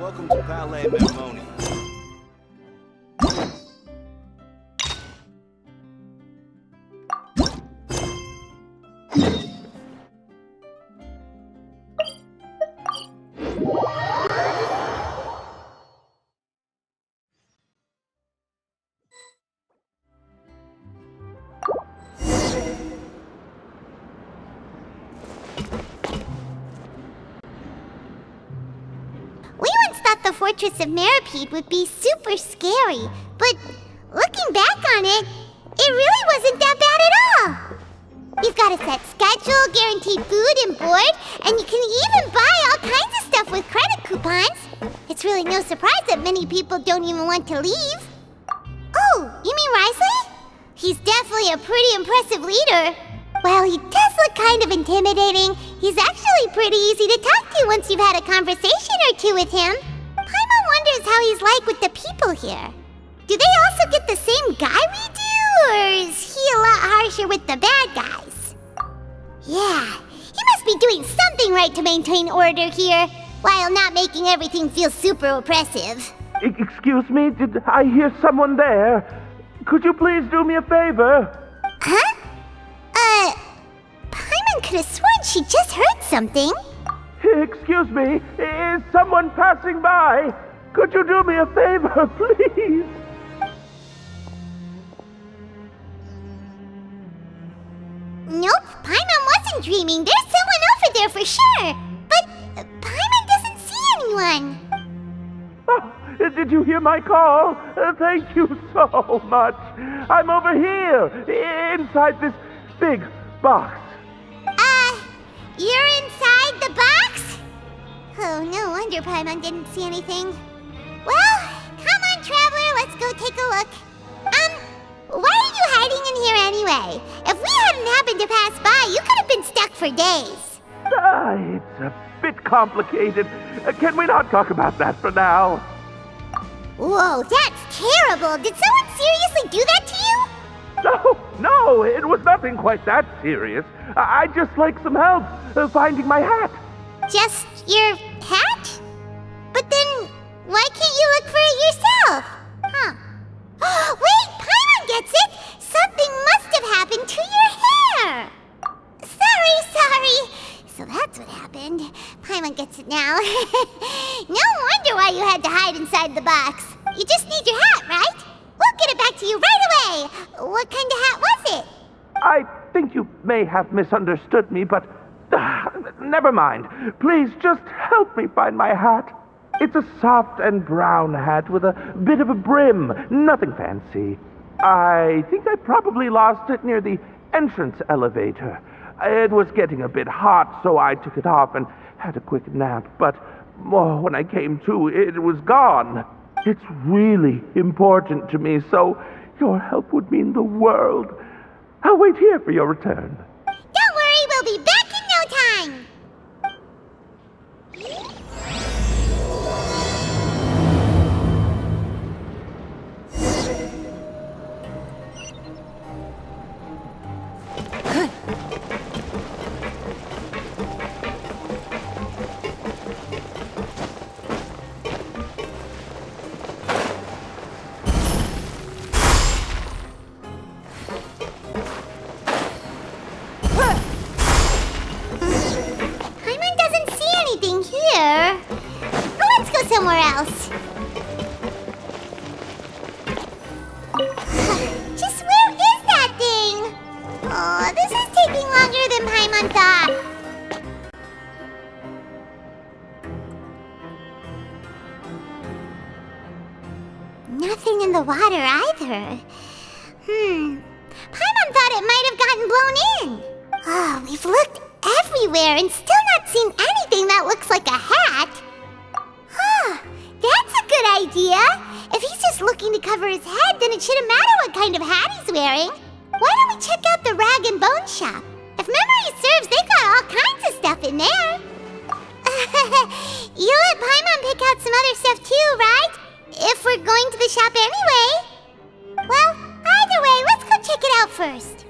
Welcome to Palais Memoni. The Fortress of Meripede would be super scary, but looking back on it, it really wasn't that bad at all. You've got a set schedule, guaranteed food and board, and you can even buy all kinds of stuff with credit coupons. It's really no surprise that many people don't even want to leave. Oh, you mean Wriothesley? He's definitely a pretty impressive leader. Well, he does look kind of intimidating. He's actually pretty easy to talk to once you've had a conversation or two with him. Paimon wonders how he's like with the people here. Do they also get the same guy we do, or is he a lot harsher with the bad guys? Yeah, he must be doing something right to maintain order here, while not making everything feel super oppressive. Excuse me, did I hear someone there? Could you please do me a favor? Huh? Paimon could have sworn she just heard something. Excuse me, is someone passing by? Could you do me a favor, please? Nope, Paimon wasn't dreaming. There's someone over there for sure. But Paimon doesn't see anyone. Oh, did you hear my call? Thank you so much. I'm over here, inside this big box. You're inside the box? Oh, no wonder Paimon didn't see anything. Well, come on, Traveler, let's go take a look. Why are you hiding in here anyway? If we hadn't happened to pass by, you could have been stuck for days. It's a bit complicated. Can we not talk about that for now? Whoa, that's terrible. Did someone seriously do that to you? No, it was nothing quite that serious. I'd just like some help finding my hat. Just your hat? But then, why can't you look for it yourself? Huh. Wait, Paimon gets it! Something must have happened to your hair! Sorry. So that's what happened. Paimon gets it now. No wonder why you had to hide inside the box. You just need your hat, right? We'll get it back to you right away. What kind of hat was it? I think you may have misunderstood me, but never mind. Please just help me find my hat. It's a soft and brown hat with a bit of a brim. Nothing fancy. I think I probably lost it near the entrance elevator. It was getting a bit hot, so I took it off and had a quick nap. But when I came to, it was gone. It's really important to me, so your help would mean the world. I'll wait here for your return. Don't worry, we'll be back in no time. Somewhere else. Just where is that thing? Oh, this is taking longer than Paimon thought. Nothing in the water either. Paimon thought it might have gotten blown in. Oh, we've looked everywhere and still not seen anything that looks like a hat. That's a good idea. If he's just looking to cover his head, then it shouldn't matter what kind of hat he's wearing. Why don't we check out the rag and bone shop? If memory serves, they've got all kinds of stuff in there. You let Paimon pick out some other stuff too, right? If we're going to the shop anyway. Well, either way, let's go check it out first.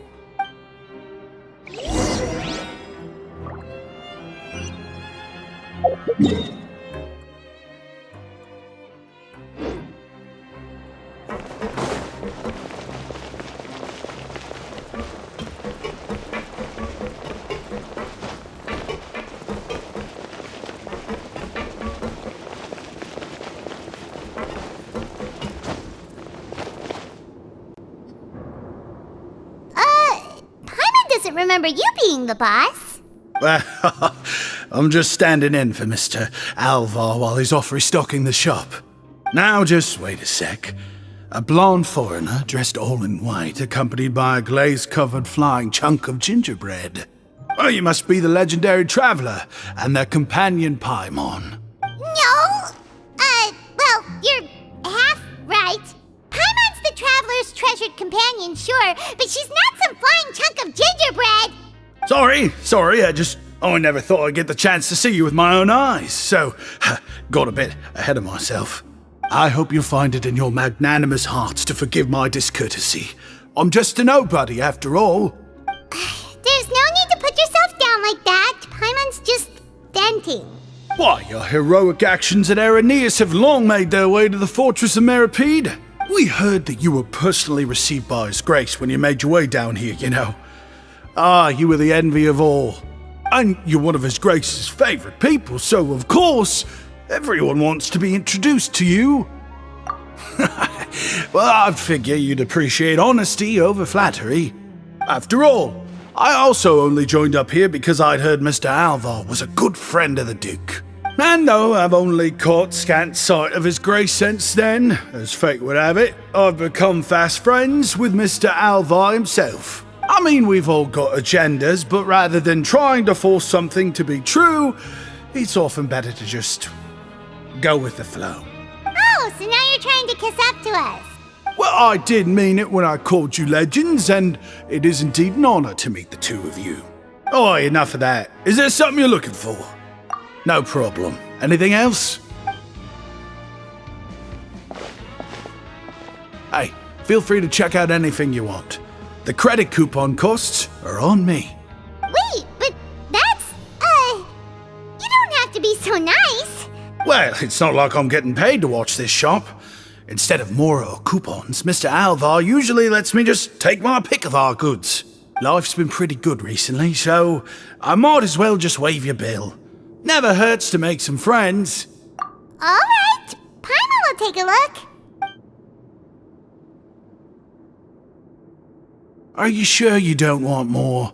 doesn't remember you being the boss. Well, I'm just standing in for Mr. Alvar while he's off restocking the shop. Now just wait a sec. A blonde foreigner dressed all in white, accompanied by a glaze-covered flying chunk of gingerbread. Oh, you must be the legendary traveler and their companion Paimon. No! Well, you're half right. Paimon's the traveler's treasured companion, sure, but she's not some flying chunk of gingerbread! Sorry, I never thought I'd get the chance to see you with my own eyes, so got a bit ahead of myself. I hope you find it in your magnanimous hearts to forgive my discourtesy. I'm just a nobody, after all. There's no need to put yourself down like that. Paimon's just venting. Why, your heroic actions at Araneus have long made their way to the fortress of Meripede. We heard that you were personally received by His Grace when you made your way down here, you know. Ah, you were the envy of all. And you're one of His Grace's favorite people, so of course, everyone wants to be introduced to you. Well, I figure you'd appreciate honesty over flattery. After all, I also only joined up here because I'd heard Mr. Alvar was a good friend of the Duke. And though I've only caught scant sight of His Grace since then, as fate would have it, I've become fast friends with Mr. Alvar himself. I mean, we've all got agendas, but rather than trying to force something to be true, it's often better to just go with the flow. Oh, so now you're trying to kiss up to us. Well, I did mean it when I called you legends, and it is indeed an honor to meet the two of you. Oh, enough of that. Is there something you're looking for? No problem. Anything else? Hey, feel free to check out anything you want. The credit coupon costs are on me. Wait, but that's, you don't have to be so nice. Well, it's not like I'm getting paid to watch this shop. Instead of more coupons, Mr. Alvar usually lets me just take my pick of our goods. Life's been pretty good recently, so I might as well just waive your bill. Never hurts to make some friends. All right, Paimon will take a look. Are you sure you don't want more?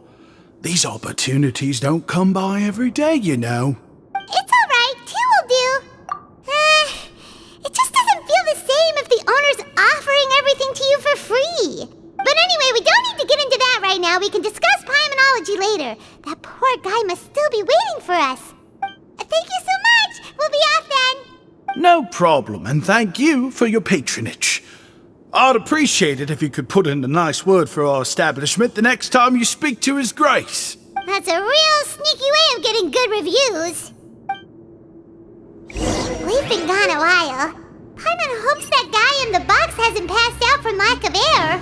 These opportunities don't come by every day, you know. It's all right, two will do. It just doesn't feel the same if the owner's offering everything to you for free. But anyway, we don't need to get into that right now. We can discuss Paimonology later. That poor guy must still be waiting for us. Thank you so much. We'll be off then. No problem, and thank you for your patronage. I'd appreciate it if you could put in a nice word for our establishment the next time you speak to His Grace. That's a real sneaky way of getting good reviews. We've been gone a while. Paimon hopes that guy in the box hasn't passed out from lack of air.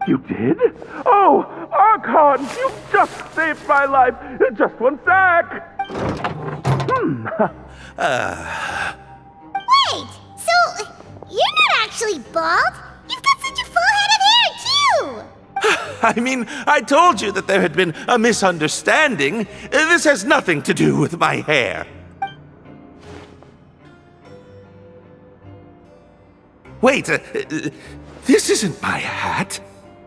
You did? Oh, Archon, you just saved my life. Just one sec. Wait, so you're not actually bald? You've got such a full head of hair, too! I mean, I told you that there had been a misunderstanding. This has nothing to do with my hair. Wait, this isn't my hat.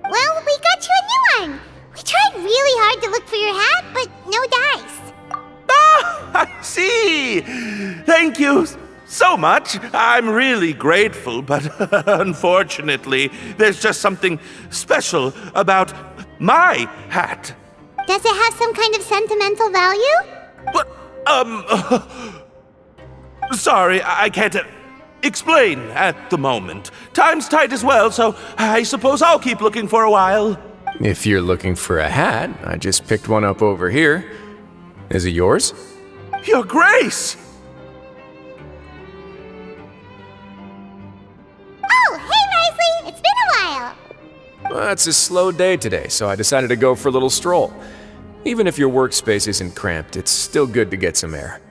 Well, we got you a new one. We tried really hard to look for your hat, but no dice. Ah, I see. Thank you so much. I'm really grateful, but unfortunately, there's just something special about my hat. Does it have some kind of sentimental value? But, sorry, I can't explain at the moment. Time's tight as well, so I suppose I'll keep looking for a while. If you're looking for a hat, I just picked one up over here. Is it yours? Your Grace! Oh, hey, Wriothesley! It's been a while! Well, it's a slow day today, so I decided to go for a little stroll. Even if your workspace isn't cramped, it's still good to get some air.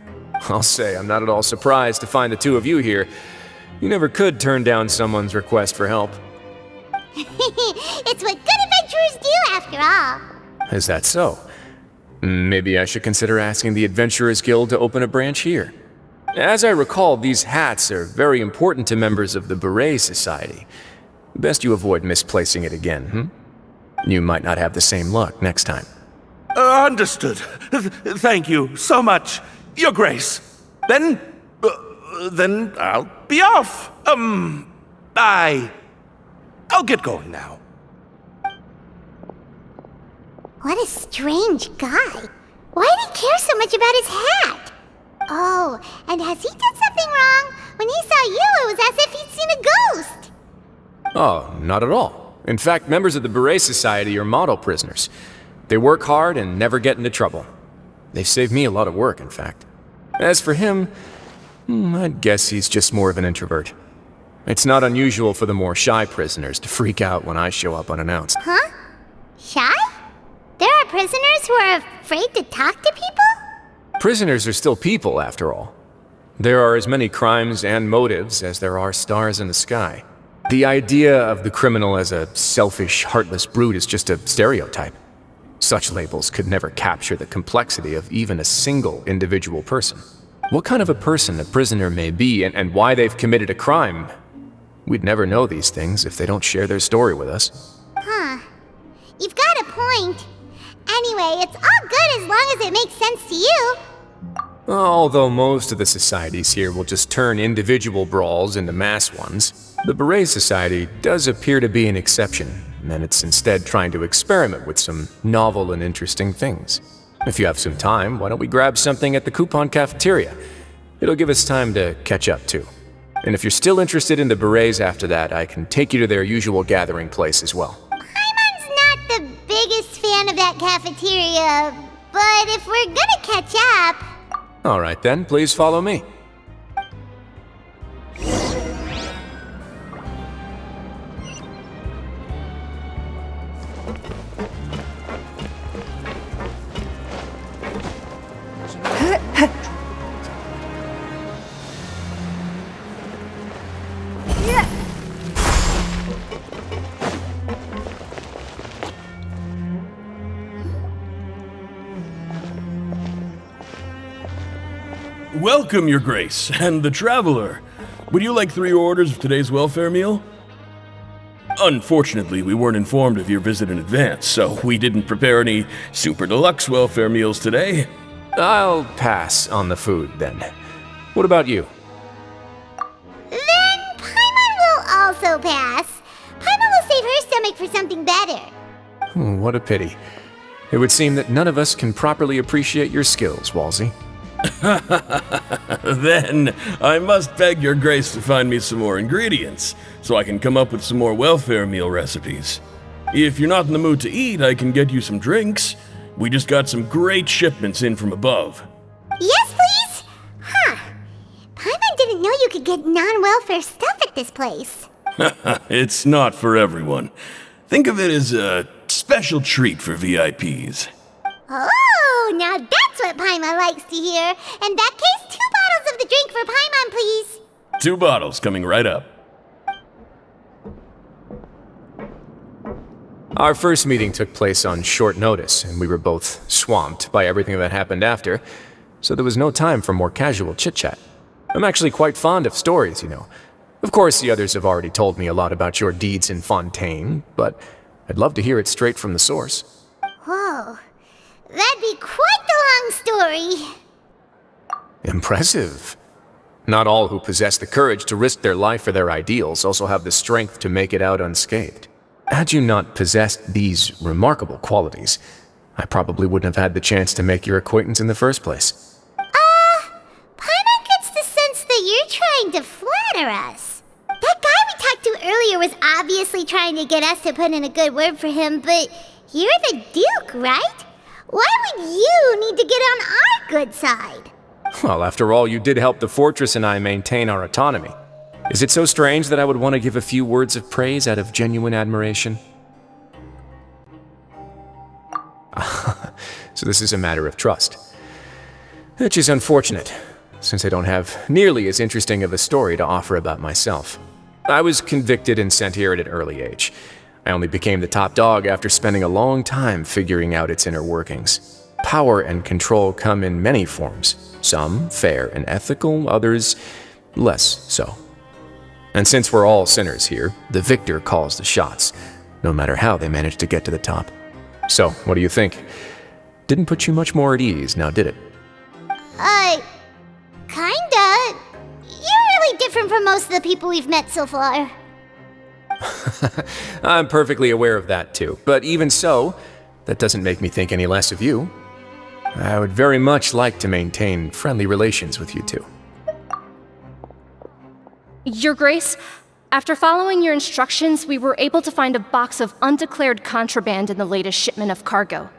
I'll say I'm not at all surprised to find the two of you here. You never could turn down someone's request for help. It's what good adventurers do, after all. Is that so? Maybe I should consider asking the Adventurers Guild to open a branch here. As I recall, these hats are very important to members of the Beret Society. Best you avoid misplacing it again, You might not have the same luck next time. Understood. Thank you so much, Your Grace. Then I'll be off. I'll get going now. What a strange guy. Why did he care so much about his hat? Oh, and has he done something wrong? When he saw you, it was as if he'd seen a ghost. Oh, not at all. In fact, members of the Beret Society are model prisoners. They work hard and never get into trouble. They've saved me a lot of work, in fact. As for him, I'd guess he's just more of an introvert. It's not unusual for the more shy prisoners to freak out when I show up unannounced. Huh? Shy? There are prisoners who are afraid to talk to people? Prisoners are still people, after all. There are as many crimes and motives as there are stars in the sky. The idea of the criminal as a selfish, heartless brute is just a stereotype. Such labels could never capture the complexity of even a single individual person. What kind of a person a prisoner may be and why they've committed a crime, we'd never know these things if they don't share their story with us. Huh. You've got a point. Anyway, it's all good as long as it makes sense to you. Although most of the societies here will just turn individual brawls into mass ones, the Beret Society does appear to be an exception, and it's instead trying to experiment with some novel and interesting things. If you have some time, why don't we grab something at the Coupon Cafeteria? It'll give us time to catch up, too. And if you're still interested in the Berets after that, I can take you to their usual gathering place as well. Paimon's not the biggest fan of that cafeteria, but if we're gonna catch up... All right then, please follow me. Welcome, Your Grace, and the Traveler. Would you like 3 orders of today's welfare meal? Unfortunately, we weren't informed of your visit in advance, so we didn't prepare any super deluxe welfare meals today. I'll pass on the food, then. What about you? Then Paimon will also pass. Paimon will save her stomach for something better. What a pity. It would seem that none of us can properly appreciate your skills, Walsey. Then, I must beg Your Grace to find me some more ingredients, so I can come up with some more welfare meal recipes. If you're not in the mood to eat, I can get you some drinks. We just got some great shipments in from above. Yes, please? Huh. Paimon didn't know you could get non-welfare stuff at this place. It's not for everyone. Think of it as a special treat for VIPs. Oh, now that's what Paimon likes to hear. In that case, 2 bottles of the drink for Paimon, please. 2 bottles coming right up. Our first meeting took place on short notice, and we were both swamped by everything that happened after, so there was no time for more casual chit-chat. I'm actually quite fond of stories, you know. Of course, the others have already told me a lot about your deeds in Fontaine, but I'd love to hear it straight from the source. Whoa. That'd be quite the long story. Impressive. Not all who possess the courage to risk their life for their ideals also have the strength to make it out unscathed. Had you not possessed these remarkable qualities, I probably wouldn't have had the chance to make your acquaintance in the first place. Paimon gets the sense that you're trying to flatter honor us. That guy we talked to earlier was obviously trying to get us to put in a good word for him, but you're the Duke, right? Why would you need to get on our good side? Well, after all, you did help the fortress and I maintain our autonomy. Is it so strange that I would want to give a few words of praise out of genuine admiration? So this is a matter of trust. Which is unfortunate, since I don't have nearly as interesting of a story to offer about myself. I was convicted and sent here at an early age. I only became the top dog after spending a long time figuring out its inner workings. Power and control come in many forms, some fair and ethical, others less so. And since we're all sinners here, the victor calls the shots, no matter how they manage to get to the top. So, what do you think? Didn't put you much more at ease, now did it? Kinda. You're really different from most of the people we've met so far. I'm perfectly aware of that too, but even so, that doesn't make me think any less of you. I would very much like to maintain friendly relations with you two. Your Grace, after following your instructions, we were able to find a box of undeclared contraband in the latest shipment of cargo.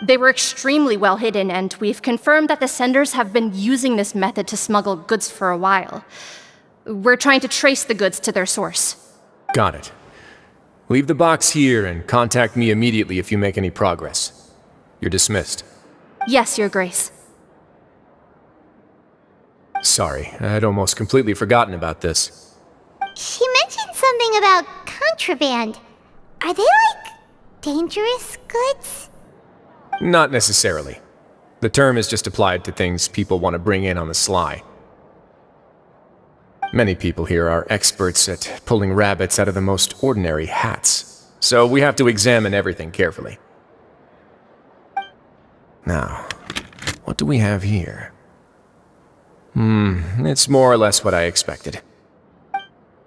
They were extremely well hidden, and we've confirmed that the senders have been using this method to smuggle goods for a while. We're trying to trace the goods to their source. Got it. Leave the box here and contact me immediately if you make any progress. You're dismissed. Yes, Your Grace. Sorry, I'd almost completely forgotten about this. She mentioned something about contraband. Are they like dangerous goods? Not necessarily. The term is just applied to things people want to bring in on the sly. Many people here are experts at pulling rabbits out of the most ordinary hats, so we have to examine everything carefully. Now, what do we have here? It's more or less what I expected.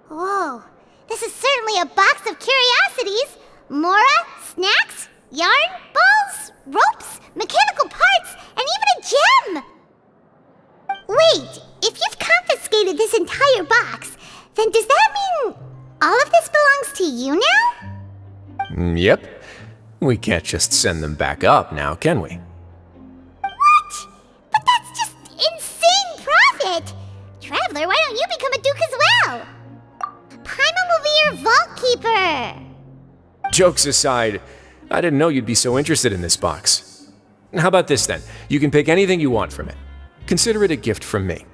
Whoa, this is certainly a box of curiosities. Mora, snacks, yarn, balls, ropes, mechanical parts, and even a gem! Wait, if you've confiscated this entire box, then does that mean all of this belongs to you now? Yep. We can't just send them back up now, can we? What? But that's just insane profit! Traveler, why don't you become a duke as well? Paimon will be your vault keeper! Jokes aside, I didn't know you'd be so interested in this box. How about this then? You can pick anything you want from it. Consider it a gift from me.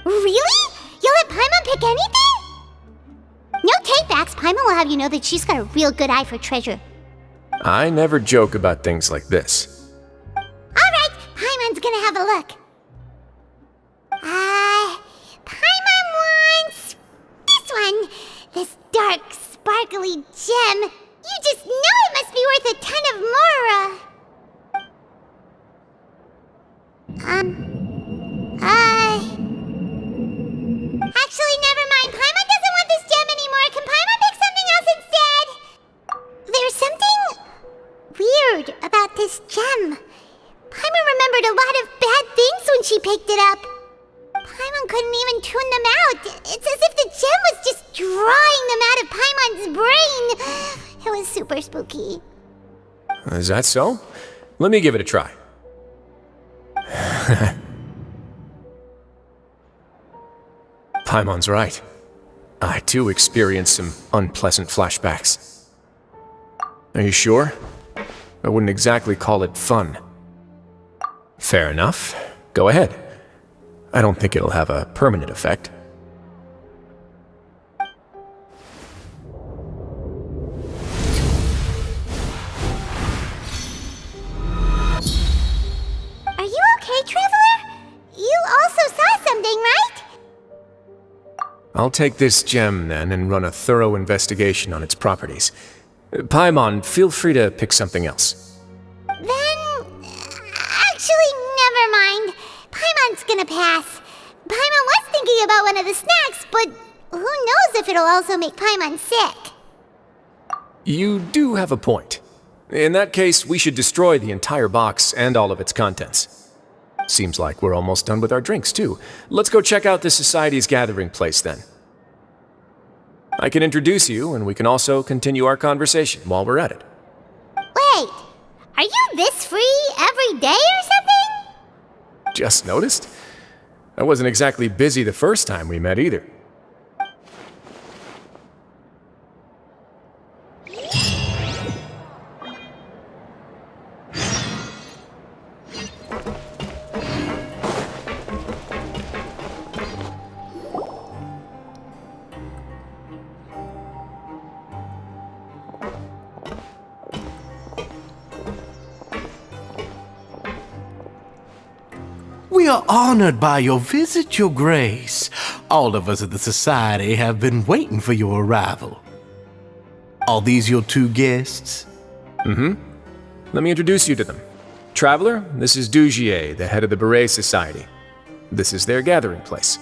Really? You'll let Paimon pick anything? No takebacks. Paimon will have you know that she's got a real good eye for treasure. I never joke about things like this. Alright, Paimon's gonna have a look. Paimon wants this one. This dark, sparkly gem. You just know it must be worth a ton of Mora. Actually, never mind. Paimon doesn't want this gem anymore. Can Paimon pick something else instead? There's something weird about this gem. Paimon remembered a lot of bad things when she picked it up. Paimon couldn't even tune them out. It's as if the gem was just drawing them out of Paimon's brain. It was super spooky. Is that so? Let me give it a try. Paimon's right. I too experienced some unpleasant flashbacks. Are you sure? I wouldn't exactly call it fun. Fair enough. Go ahead. I don't think it'll have a permanent effect. Are you okay, Traveler? You also saw something, right? I'll take this gem then and run a thorough investigation on its properties. Paimon, feel free to pick something else. Then... actually, never mind. Paimon's gonna pass. Paimon was thinking about one of the snacks, but who knows if it'll also make Paimon sick. You do have a point. In that case, we should destroy the entire box and all of its contents. Seems like we're almost done with our drinks, too. Let's go check out the Society's gathering place, then. I can introduce you, and we can also continue our conversation while we're at it. Wait, are you this free every day or something? Just noticed? I wasn't exactly busy the first time we met, either. We are honored by your visit, Your Grace. All of us at the Society have been waiting for your arrival. Are these your two guests? Let me introduce you to them. Traveler, this is Dugier, the head of the Beret Society. This is their gathering place.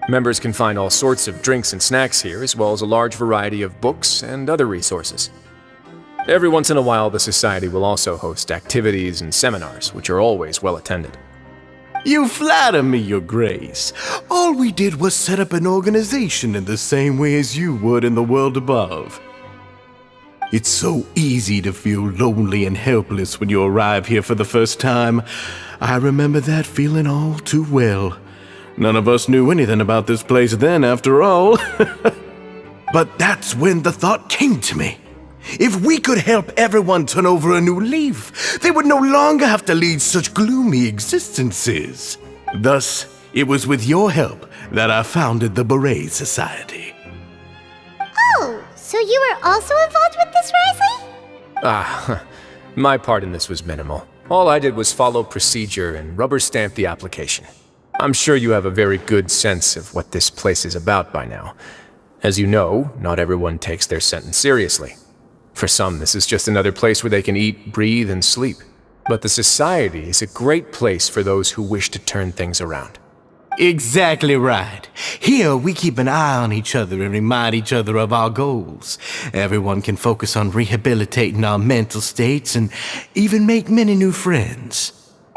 Members can find all sorts of drinks and snacks here, as well as a large variety of books and other resources. Every once in a while, the Society will also host activities and seminars, which are always well attended. You flatter me, Your Grace. All we did was set up an organization in the same way as you would in the world above. It's so easy to feel lonely and helpless when you arrive here for the first time. I remember that feeling all too well. None of us knew anything about this place then, after all. But that's when the thought came to me. If we could help everyone turn over a new leaf, they would no longer have to lead such gloomy existences. Thus, it was with your help that I founded the Beret Society. Oh, so you were also involved with this, Wriothesley? My part in this was minimal. All I did was follow procedure and rubber stamp the application. I'm sure you have a very good sense of what this place is about by now. As you know, not everyone takes their sentence seriously. For some, this is just another place where they can eat, breathe, and sleep. But the Society is a great place for those who wish to turn things around. Exactly right. Here, we keep an eye on each other and remind each other of our goals. Everyone can focus on rehabilitating our mental states and even make many new friends.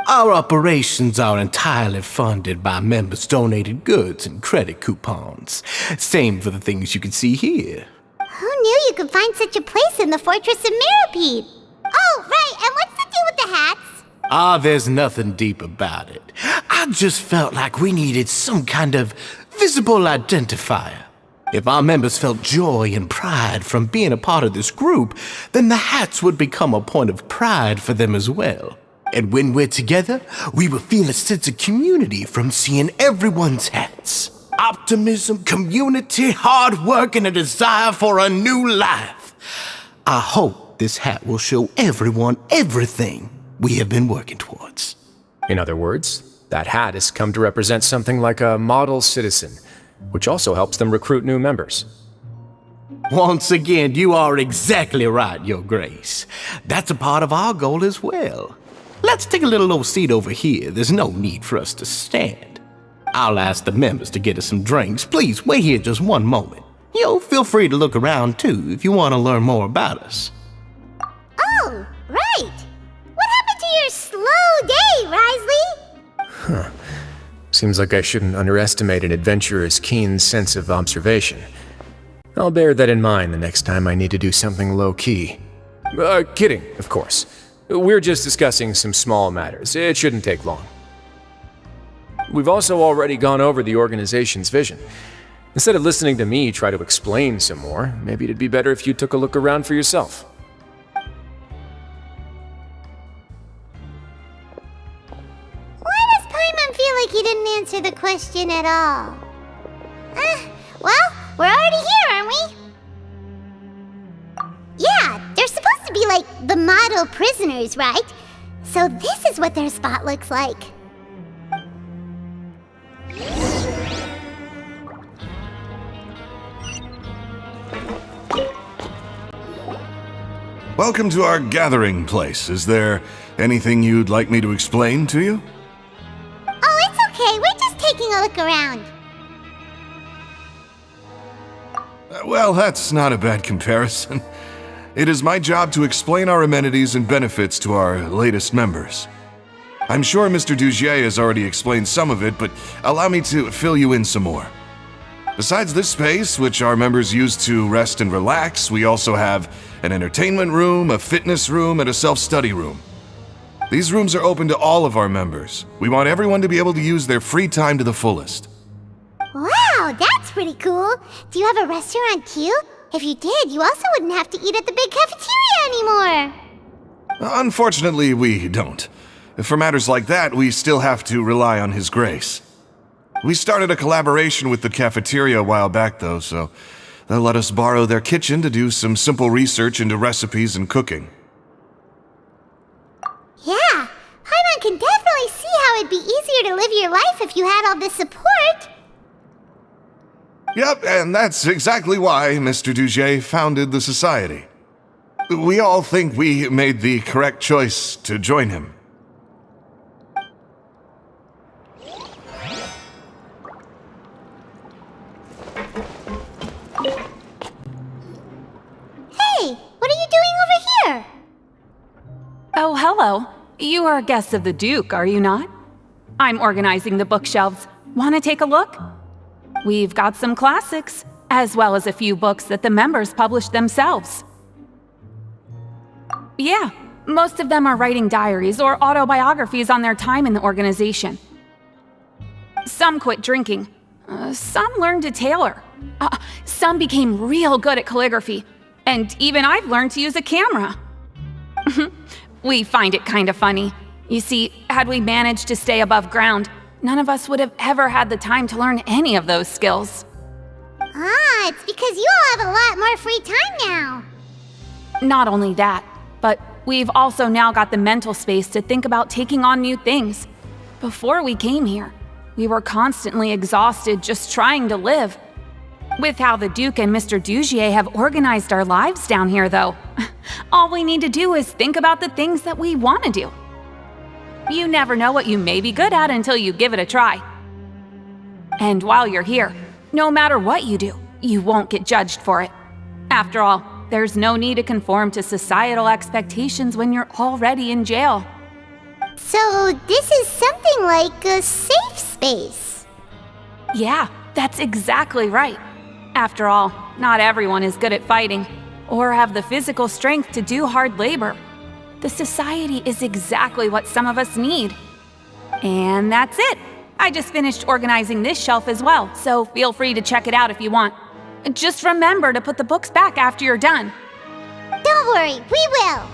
Our operations are entirely funded by members' donated goods and credit coupons. Same for the things you can see here. Who knew you could find such a place in the Fortress of Meropide? Oh, right, and what's the deal with the hats? There's nothing deep about it. I just felt like we needed some kind of visible identifier. If our members felt joy and pride from being a part of this group, then the hats would become a point of pride for them as well. And when we're together, we will feel a sense of community from seeing everyone's hats. Optimism, community, hard work, and a desire for a new life. I hope this hat will show everyone everything we have been working towards. In other words, that hat has come to represent something like a model citizen, which also helps them recruit new members. Once again, you are exactly right, Your Grace. That's a part of our goal as well. Let's take a little old seat over here. There's no need for us to stand. I'll ask the members to get us some drinks. Please wait here just one moment. Feel free to look around too if you want to learn more about us. Oh, right. What happened to your slow day, Wriothesley? Seems like I shouldn't underestimate an adventurer's keen sense of observation. I'll bear that in mind the next time I need to do something low-key. Kidding, of course. We're just discussing some small matters. It shouldn't take long. We've also already gone over the organization's vision. Instead of listening to me try to explain some more, maybe it'd be better if you took a look around for yourself. Why does Paimon feel like he didn't answer the question at all? Well, we're already here, aren't we? Yeah, they're supposed to be like the model prisoners, right? So this is what their spot looks like. Welcome to our gathering place. Is there anything you'd like me to explain to you? Oh, it's okay. We're just taking a look around. Well, that's not a bad comparison. It is my job to explain our amenities and benefits to our latest members. I'm sure Mr. Dugier has already explained some of it, but allow me to fill you in some more. Besides this space, which our members use to rest and relax, we also have an entertainment room, a fitness room, and a self-study room. These rooms are open to all of our members. We want everyone to be able to use their free time to the fullest. Wow, that's pretty cool. Do you have a restaurant too? If you did, you also wouldn't have to eat at the big cafeteria anymore. Unfortunately, we don't. For matters like that, we still have to rely on His grace. We started a collaboration with the cafeteria a while back, though, so they'll let us borrow their kitchen to do some simple research into recipes and cooking. Yeah, Paimon can definitely see how it'd be easier to live your life if you had all this support. Yep, and that's exactly why Mr. Dugier founded the society. We all think we made the correct choice to join him. Hey, what are you doing over here? Oh, hello. You are guests of the Duke, are you not? I'm organizing the bookshelves. Want to take a look? We've got some classics, as well as a few books that the members published themselves. Yeah, most of them are writing diaries or autobiographies on their time in the organization. Some quit drinking. Some learned to tailor. Some became real good at calligraphy. And even I've learned to use a camera. We find it kind of funny. You see, had we managed to stay above ground, none of us would have ever had the time to learn any of those skills. Ah, it's because you all have a lot more free time now. Not only that, but we've also now got the mental space to think about taking on new things. Before we came here, we were constantly exhausted just trying to live. With how the Duke and Mr. Dugier have organized our lives down here, though, all we need to do is think about the things that we want to do. You never know what you may be good at until you give it a try. And while you're here, no matter what you do, you won't get judged for it. After all, there's no need to conform to societal expectations when you're already in jail. So this is something like a safe space. Yeah, that's exactly right. After all, not everyone is good at fighting, or have the physical strength to do hard labor. The society is exactly what some of us need. And that's it. I just finished organizing this shelf as well, so feel free to check it out if you want. Just remember to put the books back after you're done. Don't worry, we will.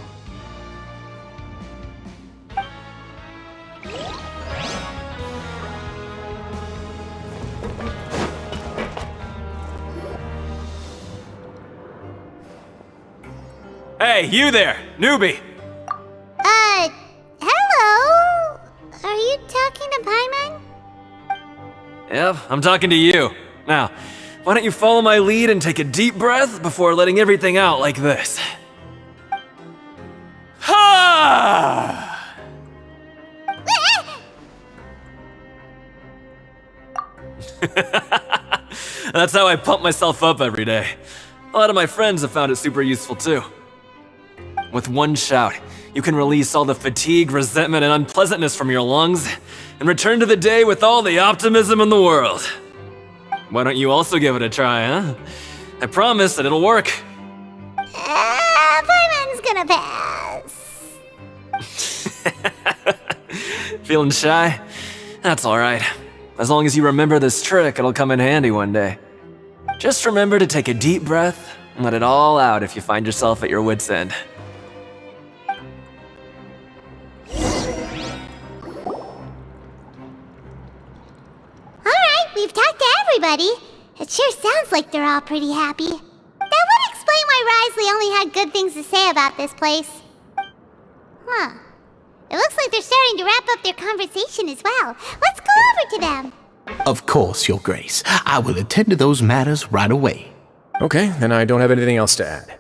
Hey, you there, newbie! Hello? Are you talking to Paimon? Yep, I'm talking to you. Now, why don't you follow my lead and take a deep breath before letting everything out like this? Ha! That's how I pump myself up every day. A lot of my friends have found it super useful too. With one shout, you can release all the fatigue, resentment, and unpleasantness from your lungs and return to the day with all the optimism in the world. Why don't you also give it a try, huh? I promise that it'll work. Paimon's gonna pass. Feeling shy? That's alright. As long as you remember this trick, it'll come in handy one day. Just remember to take a deep breath and let it all out if you find yourself at your wit's end. Alright, we've talked to everybody. It sure sounds like they're all pretty happy. That would explain why Wriothesley only had good things to say about this place. Huh. It looks like they're starting to wrap up their conversation as well. Let's go over to them. Of course, Your Grace. I will attend to those matters right away. Okay, then I don't have anything else to add.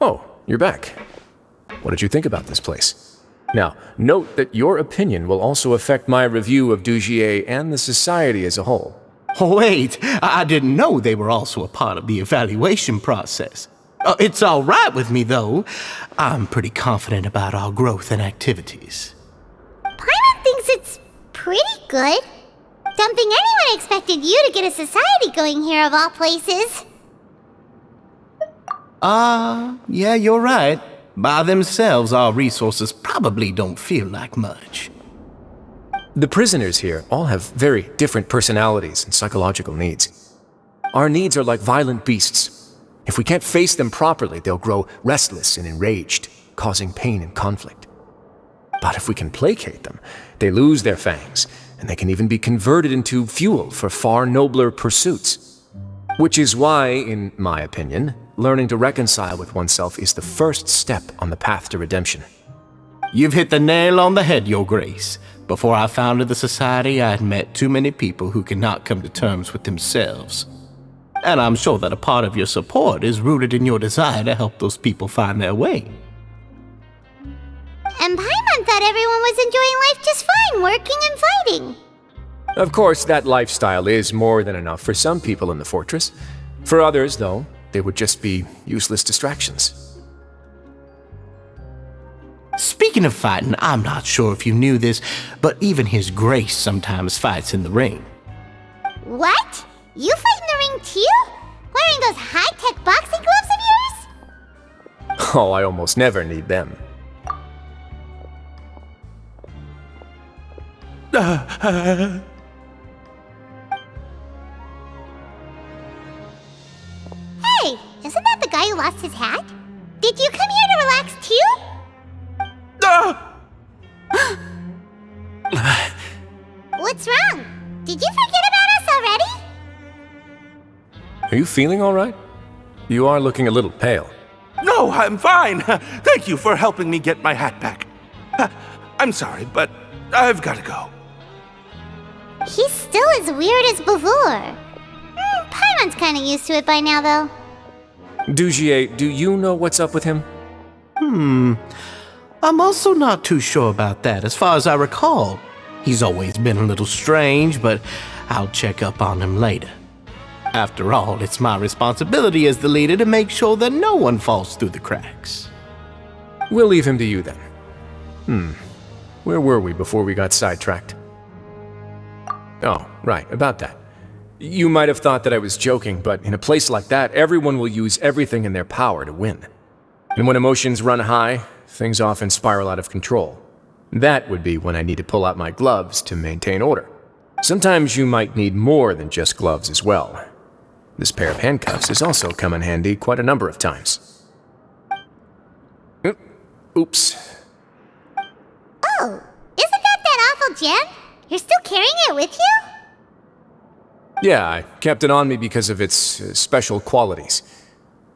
Oh, you're back. What did you think about this place? Now, note that your opinion will also affect my review of Dugier and the society as a whole. Wait, I didn't know they were also a part of the evaluation process. It's all right with me, though. I'm pretty confident about our growth and activities. Paimon pretty good. Don't think anyone expected you to get a society going here of all places. Yeah, you're right. By themselves, our resources probably don't feel like much. The prisoners here all have very different personalities and psychological needs. Our needs are like violent beasts. If we can't face them properly, they'll grow restless and enraged, causing pain and conflict. But if we can placate them, they lose their fangs, and they can even be converted into fuel for far nobler pursuits. Which is why, in my opinion, learning to reconcile with oneself is the first step on the path to redemption. You've hit the nail on the head, Your Grace. Before I founded the Society, I had met too many people who cannot come to terms with themselves. And I'm sure that a part of your support is rooted in your desire to help those people find their way. And Paimon thought everyone was enjoying life just fine, working and fighting. Of course, that lifestyle is more than enough for some people in the fortress. For others, though, they would just be useless distractions. Speaking of fighting, I'm not sure if you knew this, but even His Grace sometimes fights in the ring. What? You fight in the ring too? Wearing those high-tech boxing gloves of yours? Oh, I almost never need them. Hey, isn't that the guy who lost his hat? Did you come here to relax too? What's wrong? Did you forget about us already? Are you feeling all right? You are looking a little pale. No, I'm fine. Thank you for helping me get my hat back. I'm sorry, but I've got to go. He's still as weird as before. Paimon's kind of used to it by now, though. Dujier, do you know what's up with him? I'm also not too sure about that. As far as I recall, he's always been a little strange, but I'll check up on him later. After all, it's my responsibility as the leader to make sure that no one falls through the cracks. We'll leave him to you then. Where were we before we got sidetracked? Oh, right, about that. You might have thought that I was joking, but in a place like that, everyone will use everything in their power to win. And when emotions run high, things often spiral out of control. That would be when I need to pull out my gloves to maintain order. Sometimes you might need more than just gloves as well. This pair of handcuffs has also come in handy quite a number of times. Oops. Oh, isn't that awful gem? You're still carrying it with you? Yeah, I kept it on me because of its special qualities.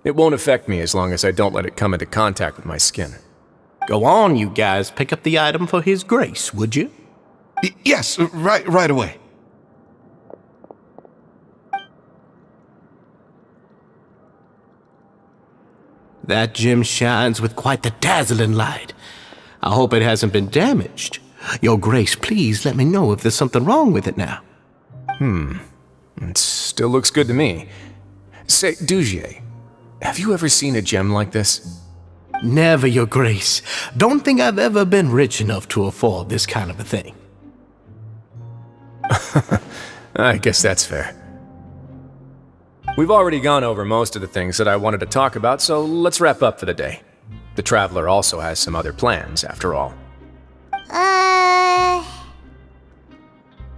It won't affect me as long as I don't let it come into contact with my skin. Go on, you guys. Pick up the item for His Grace, would you? Yes, right away. That gem shines with quite the dazzling light. I hope it hasn't been damaged. Your Grace, please let me know if there's something wrong with it now. It still looks good to me. Say, Dujier, have you ever seen a gem like this? Never, Your Grace. Don't think I've ever been rich enough to afford this kind of a thing. I guess that's fair. We've already gone over most of the things that I wanted to talk about, so let's wrap up for the day. The Traveler also has some other plans, after all.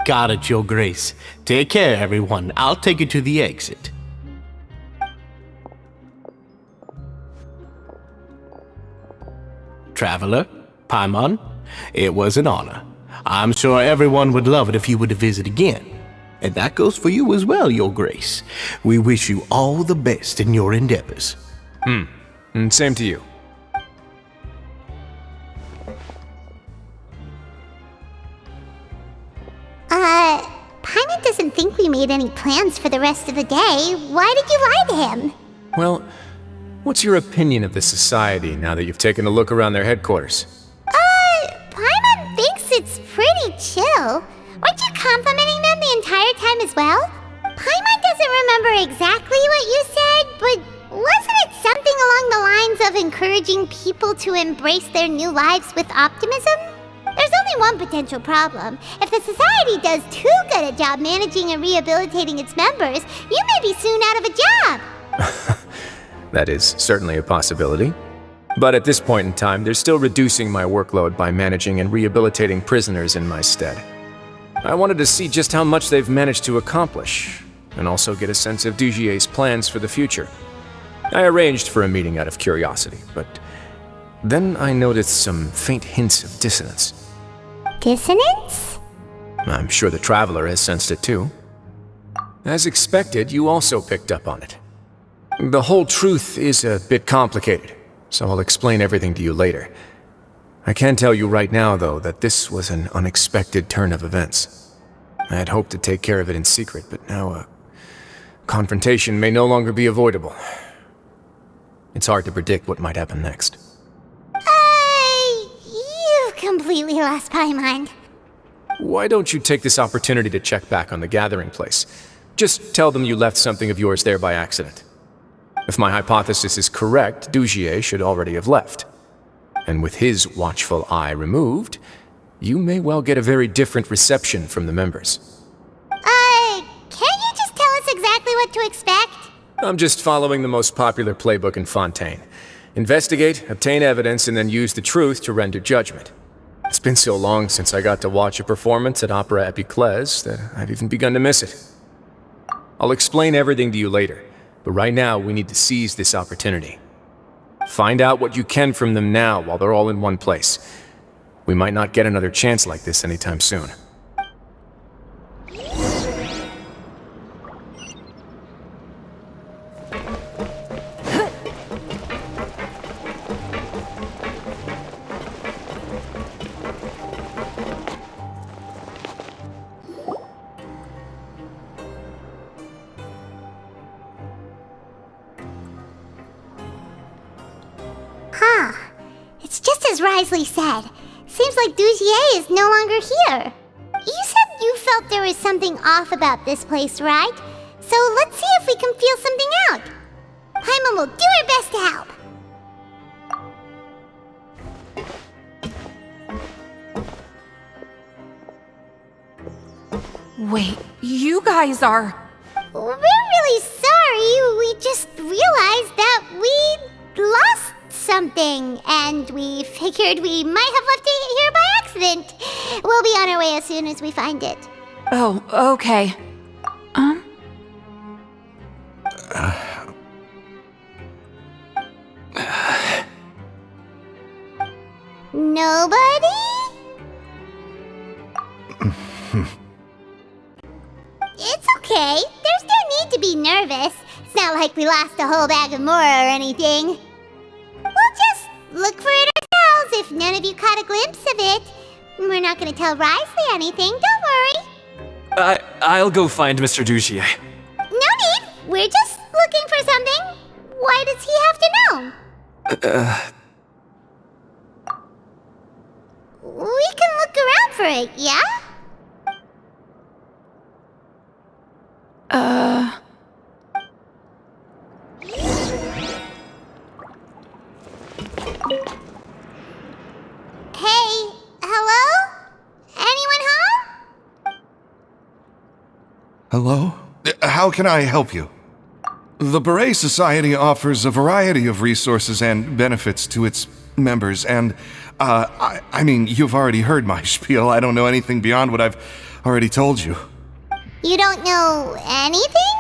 Got it, Your Grace. Take care, everyone. I'll take you to the exit. Traveler, Paimon, it was an honor. I'm sure everyone would love it if you were to visit again. And that goes for you as well, Your Grace. We wish you all the best in your endeavors. And same to you. Paimon doesn't think we made any plans for the rest of the day. Why did you lie to him? Well, what's your opinion of the Society now that you've taken a look around their headquarters? Paimon thinks it's pretty chill. Weren't you complimenting them the entire time as well? Paimon doesn't remember exactly what you said, but wasn't it something along the lines of encouraging people to embrace their new lives with optimism? There's only one potential problem. If the Society does too good a job managing and rehabilitating its members, you may be soon out of a job. That is certainly a possibility. But at this point in time, they're still reducing my workload by managing and rehabilitating prisoners in my stead. I wanted to see just how much they've managed to accomplish, and also get a sense of Dugier's plans for the future. I arranged for a meeting out of curiosity, but then I noticed some faint hints of dissonance. Dissonance? I'm sure the Traveler has sensed it too. As expected, you also picked up on it. The whole truth is a bit complicated, so I'll explain everything to you later. I can tell you right now, though, that this was an unexpected turn of events. I had hoped to take care of it in secret, but now a confrontation may no longer be avoidable. It's hard to predict what might happen next. You've completely lost my mind. Why don't you take this opportunity to check back on the gathering place? Just tell them you left something of yours there by accident. If my hypothesis is correct, Dugier should already have left. And with his watchful eye removed, you may well get a very different reception from the members. Can't you just tell us exactly what to expect? I'm just following the most popular playbook in Fontaine. Investigate, obtain evidence, and then use the truth to render judgment. It's been so long since I got to watch a performance at Opera Epiclese that I've even begun to miss it. I'll explain everything to you later, but right now we need to seize this opportunity. Find out what you can from them now while they're all in one place. We might not get another chance like this anytime soon. It's just as Wriothesley said. Seems like Dugier is no longer here. You said you felt there was something off about this place, right? So let's see if we can feel something out. Paimon will do her best to help. Wait, you guys are... We're really sorry. We just realized that we lost something, and we figured we might have left it here by accident. We'll be on our way as soon as we find it. Oh, okay. Nobody? It's okay. There's no need to be nervous. It's not like we lost a whole bag of Mora or anything. We'll just look for it ourselves if none of you caught a glimpse of it. We're not going to tell Wriothesley anything, don't worry. I'll go find Mr. Dugier. No need. We're just looking for something. Why does he have to know? We can look around for it, yeah? Hey, hello? Anyone home? Hello? How can I help you? The Beret Society offers a variety of resources and benefits to its members, and, I mean, you've already heard my spiel. I don't know anything beyond what I've already told you. You don't know anything?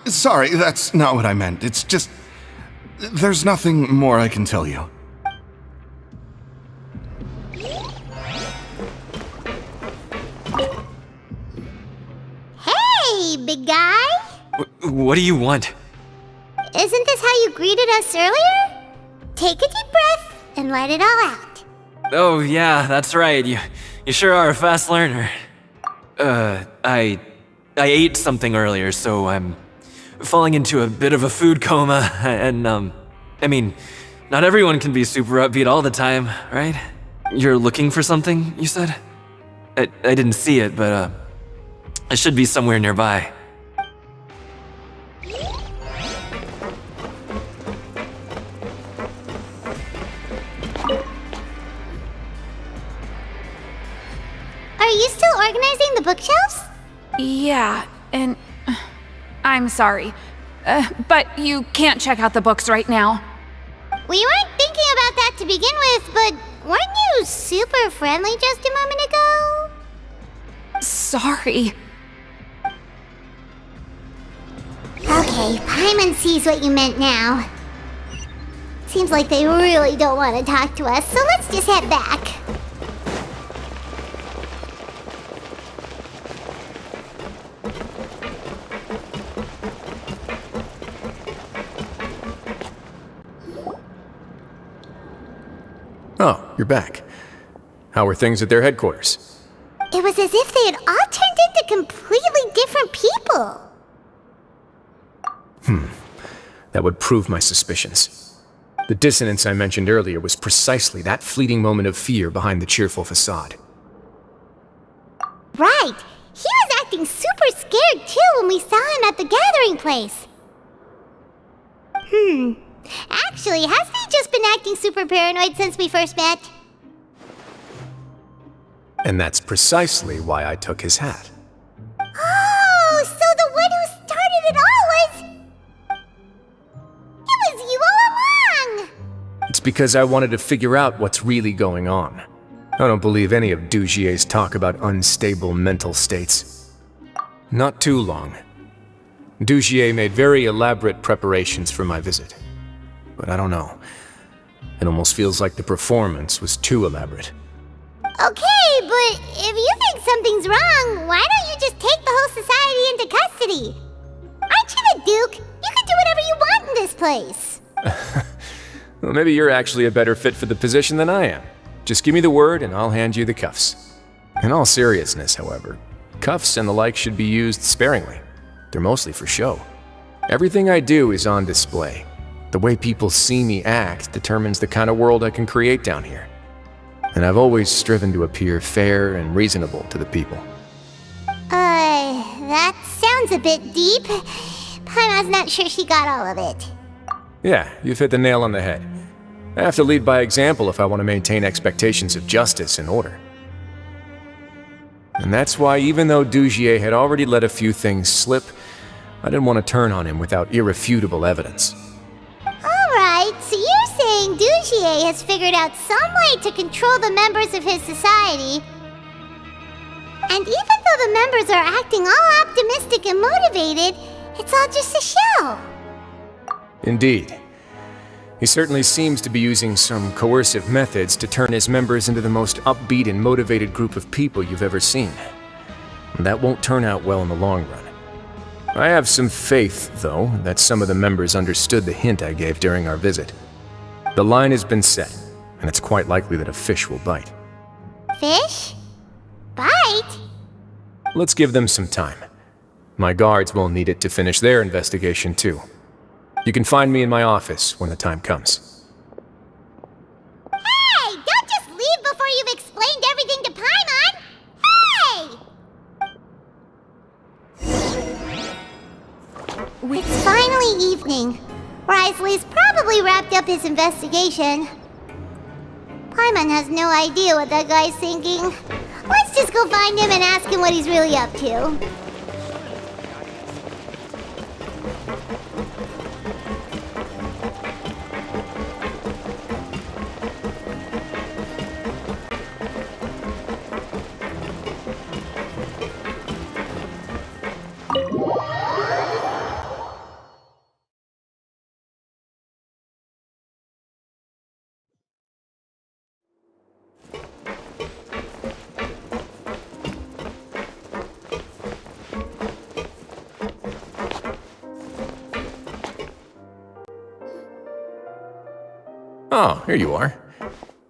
Sorry, that's not what I meant. It's just... there's nothing more I can tell you. Hey, big guy! What do you want? Isn't this how you greeted us earlier? Take a deep breath and let it all out. Oh, yeah, that's right. You sure are a fast learner. I ate something earlier, so I'm falling into a bit of a food coma, and, I mean, not everyone can be super upbeat all the time, right? You're looking for something, you said? I didn't see it, but, it should be somewhere nearby. organizing the bookshelves? Yeah, and I'm sorry. But you can't check out the books right now. We weren't thinking about that to begin with, but weren't you super friendly just a moment ago? Sorry. Okay, Paimon sees what you meant now. Seems like they really don't want to talk to us, so let's just head back. Oh, you're back. How were things at their headquarters? It was as if they had all turned into completely different people. That would prove my suspicions. The dissonance I mentioned earlier was precisely that fleeting moment of fear behind the cheerful facade. Right. He was acting super scared too when we saw him at the gathering place. Actually, hasn't he just been acting super paranoid since we first met? And that's precisely why I took his hat. Oh, so the one who started it all was... It was you all along! It's because I wanted to figure out what's really going on. I don't believe any of Dugier's talk about unstable mental states. Not too long. Dugier made very elaborate preparations for my visit. But I don't know. It almost feels like the performance was too elaborate. Okay, but if you think something's wrong, why don't you just take the whole society into custody? Aren't you the Duke? You can do whatever you want in this place. Well, maybe you're actually a better fit for the position than I am. Just give me the word and I'll hand you the cuffs. In all seriousness, however, cuffs and the like should be used sparingly. They're mostly for show. Everything I do is on display. The way people see me act determines the kind of world I can create down here. And I've always striven to appear fair and reasonable to the people. That sounds a bit deep. Paimon's not sure she got all of it. Yeah, you've hit the nail on the head. I have to lead by example if I want to maintain expectations of justice and order. And that's why even though Dugier had already let a few things slip, I didn't want to turn on him without irrefutable evidence. Alright, so you're saying Dugier has figured out some way to control the members of his society. And even though the members are acting all optimistic and motivated, it's all just a show. Indeed. He certainly seems to be using some coercive methods to turn his members into the most upbeat and motivated group of people you've ever seen. And that won't turn out well in the long run. I have some faith, though, that some of the members understood the hint I gave during our visit. The line has been set, and it's quite likely that a fish will bite. Fish? Bite? Let's give them some time. My guards will need it to finish their investigation, too. You can find me in my office when the time comes. Hey! Don't just leave before you've explained everything to Paimon! Hey! It's finally evening. Wriothesley's probably wrapped up his investigation. Paimon has no idea what that guy's thinking. Let's just go find him and ask him what he's really up to. Oh, here you are.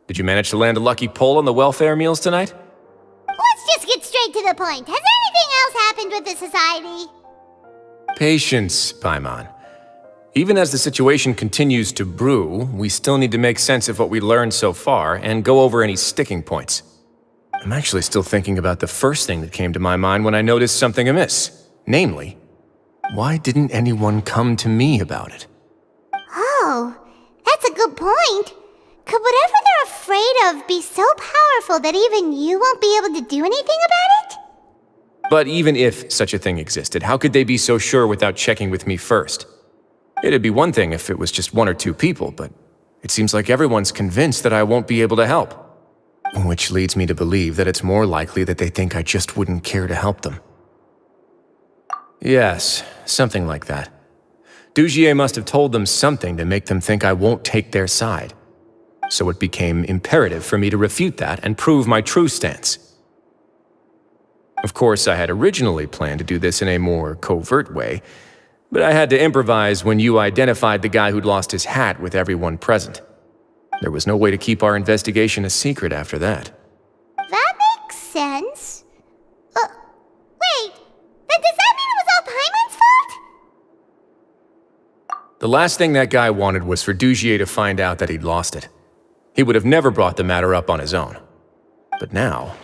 Did you manage to land a lucky pull on the welfare meals tonight? Let's just get straight to the point. Has anything else happened with the society? Patience, Paimon. Even as the situation continues to brew, we still need to make sense of what we learned so far and go over any sticking points. I'm actually still thinking about the first thing that came to my mind when I noticed something amiss. Namely, why didn't anyone come to me about it? Oh, that's a good point. Could whatever they're afraid of be so powerful that even you won't be able to do anything about it? But even if such a thing existed, how could they be so sure without checking with me first? It'd be one thing if it was just 1 or 2 people, but it seems like everyone's convinced that I won't be able to help. Which leads me to believe that it's more likely that they think I just wouldn't care to help them. Yes, something like that. Dugier must have told them something to make them think I won't take their side. So it became imperative for me to refute that and prove my true stance. Of course, I had originally planned to do this in a more covert way, but I had to improvise when you identified the guy who'd lost his hat with everyone present. There was no way to keep our investigation a secret after that. That makes sense. Wait, then does that mean it was all Paimon's fault? The last thing that guy wanted was for Dugier to find out that he'd lost it. He would have never brought the matter up on his own. But now,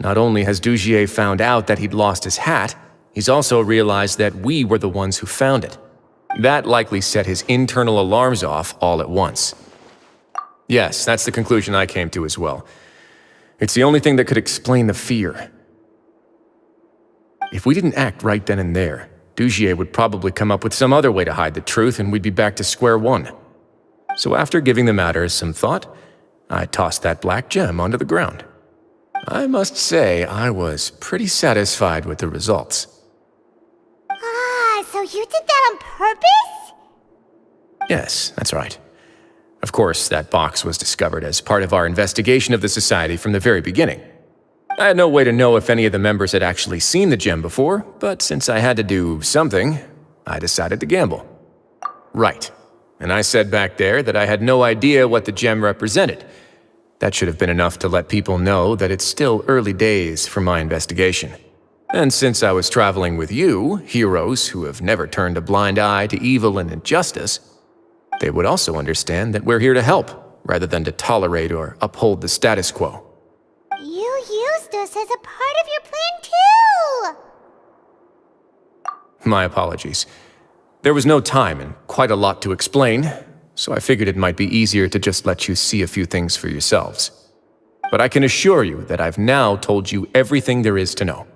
not only has Dugier found out that he'd lost his hat, he's also realized that we were the ones who found it. That likely set his internal alarms off all at once. Yes, that's the conclusion I came to as well. It's the only thing that could explain the fear. If we didn't act right then and there, Dugier would probably come up with some other way to hide the truth and we'd be back to square one. So after giving the matter some thought, I tossed that black gem onto the ground. I must say, I was pretty satisfied with the results. Ah, so you did that on purpose? Yes, that's right. Of course, that box was discovered as part of our investigation of the Society from the very beginning. I had no way to know if any of the members had actually seen the gem before, but since I had to do something, I decided to gamble. Right. And I said back there that I had no idea what the gem represented. That should have been enough to let people know that it's still early days for my investigation. And since I was traveling with you, heroes who have never turned a blind eye to evil and injustice, they would also understand that we're here to help, rather than to tolerate or uphold the status quo. You used us as a part of your plan too! My apologies. There was no time and quite a lot to explain, so I figured it might be easier to just let you see a few things for yourselves. But I can assure you that I've now told you everything there is to know.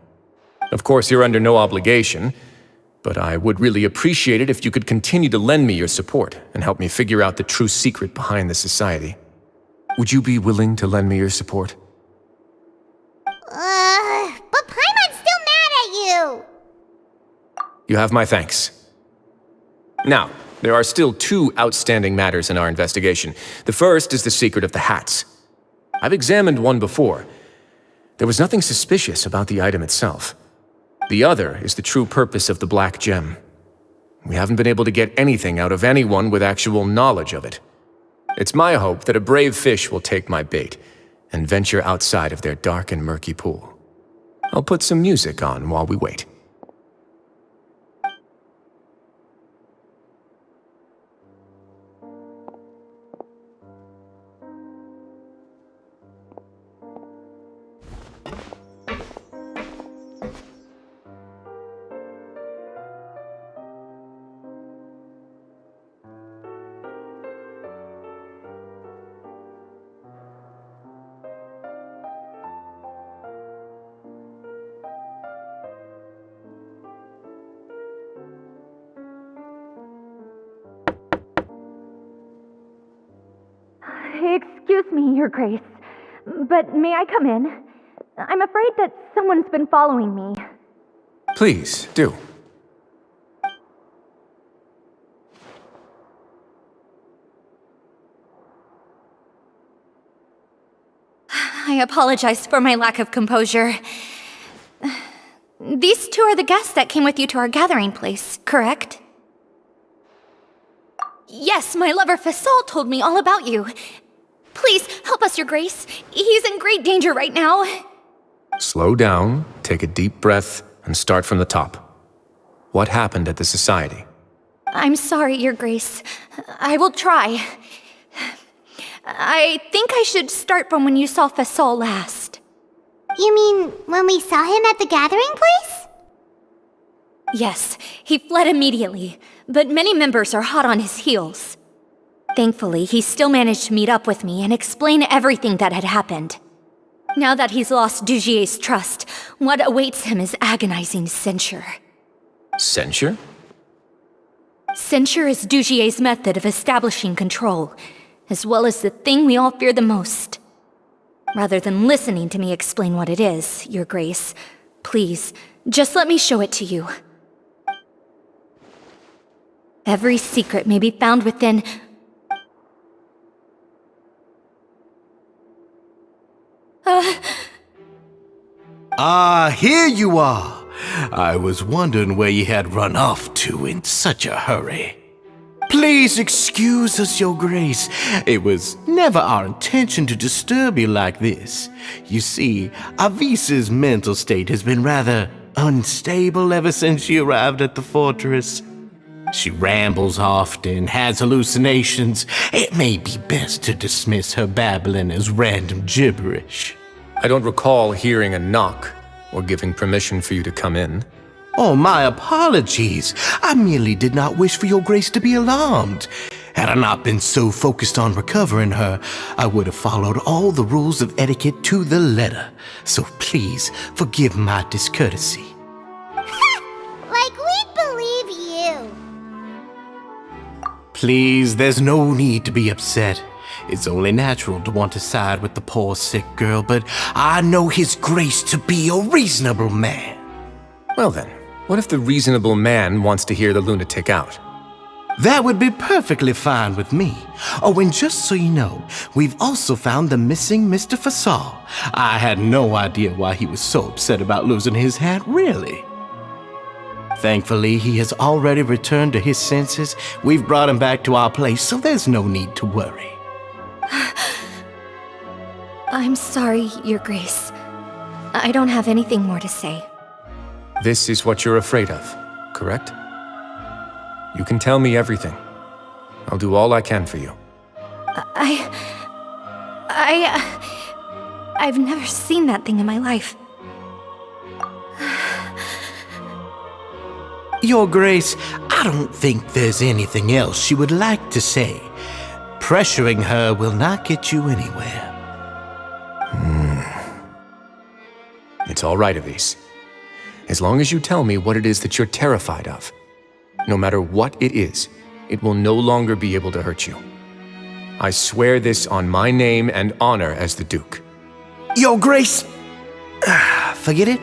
Of course, you're under no obligation, but I would really appreciate it if you could continue to lend me your support and help me figure out the true secret behind the Society. Would you be willing to lend me your support? But Paimon's still mad at you! You have my thanks. Now, there are still 2 outstanding matters in our investigation. The first is the secret of the hats. I've examined one before. There was nothing suspicious about the item itself. The other is the true purpose of the black gem. We haven't been able to get anything out of anyone with actual knowledge of it. It's my hope that a brave fish will take my bait and venture outside of their dark and murky pool. I'll put some music on while we wait. Excuse me, Your Grace, but may I come in? I'm afraid that someone's been following me. Please, do. I apologize for my lack of composure. These 2 are the guests that came with you to our gathering place, correct? Yes, my lover Fasol told me all about you. Please, help us, Your Grace. He's in great danger right now. Slow down, take a deep breath, and start from the top. What happened at the Society? I'm sorry, Your Grace. I will try. I think I should start from when you saw Fasol last. You mean when we saw him at the gathering place? Yes, he fled immediately, but many members are hot on his heels. Thankfully, he still managed to meet up with me and explain everything that had happened. Now that he's lost Dugier's trust, what awaits him is agonizing censure. Censure? Censure is Dugier's method of establishing control, as well as the thing we all fear the most. Rather than listening to me explain what it is, Your Grace, please, just let me show it to you. Every secret may be found within... Here you are. I was wondering where you had run off to in such a hurry. Please excuse us, Your Grace. It was never our intention to disturb you like this. You see, Avisa's mental state has been rather unstable ever since she arrived at the fortress. She rambles often, has hallucinations. It may be best to dismiss her babbling as random gibberish. I don't recall hearing a knock or giving permission for you to come in. Oh, my apologies. I merely did not wish for Your Grace to be alarmed. Had I not been so focused on recovering her, I would have followed all the rules of etiquette to the letter. So please forgive my discourtesy. Like we believe you. Please, there's no need to be upset. It's only natural to want to side with the poor sick girl, but I know His Grace to be a reasonable man. Well then, what if the reasonable man wants to hear the lunatic out? That would be perfectly fine with me. Oh, and just so you know, we've also found the missing Mr. Fasal. I had no idea why he was so upset about losing his hat, really. Thankfully, he has already returned to his senses. We've brought him back to our place, so there's no need to worry. I'm sorry, Your Grace. I don't have anything more to say. This is what you're afraid of, correct? You can tell me everything. I'll do all I can for you. I've never seen that thing in my life. Your Grace, I don't think there's anything else she would like to say. Pressuring her will not get you anywhere. It's all right, Avise. As long as you tell me what it is that you're terrified of. No matter what it is, it will no longer be able to hurt you. I swear this on my name and honor as the Duke. Your Grace! Forget it.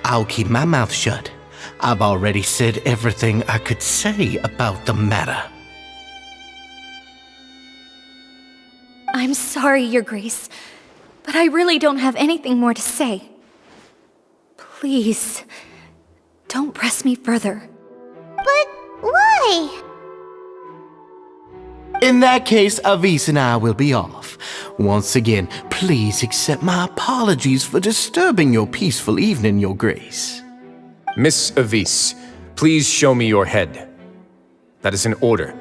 I'll keep my mouth shut. I've already said everything I could say about the matter. I'm sorry, Your Grace, but I really don't have anything more to say. Please, don't press me further. But why? In that case, Avise and I will be off. Once again, please accept my apologies for disturbing your peaceful evening, Your Grace. Miss Avise, please show me your head. That is an order.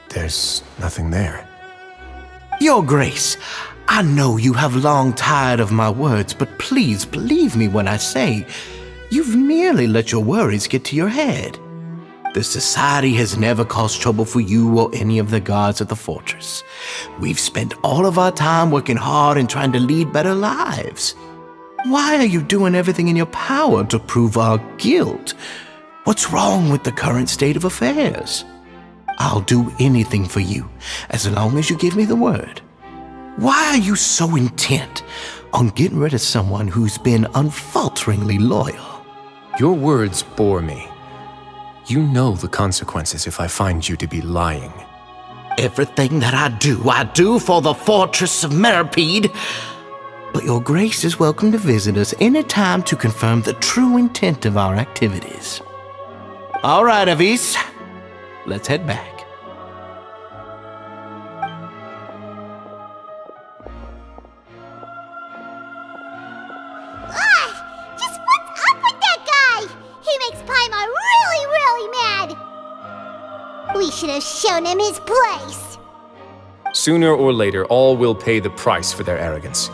There's nothing there. Your Grace, I know you have long tired of my words, but please believe me when I say you've merely let your worries get to your head. The Society has never caused trouble for you or any of the guards at the fortress. We've spent all of our time working hard and trying to lead better lives. Why are you doing everything in your power to prove our guilt? What's wrong with the current state of affairs? I'll do anything for you, as long as you give me the word. Why are you so intent on getting rid of someone who's been unfalteringly loyal? Your words bore me. You know the consequences if I find you to be lying. Everything that I do for the Fortress of Meripede. But Your Grace is welcome to visit us any time to confirm the true intent of our activities. All right, Avise. Let's head back. Just what's up with that guy? He makes Paimon really, really mad. We should have shown him his place. Sooner or later, all will pay the price for their arrogance.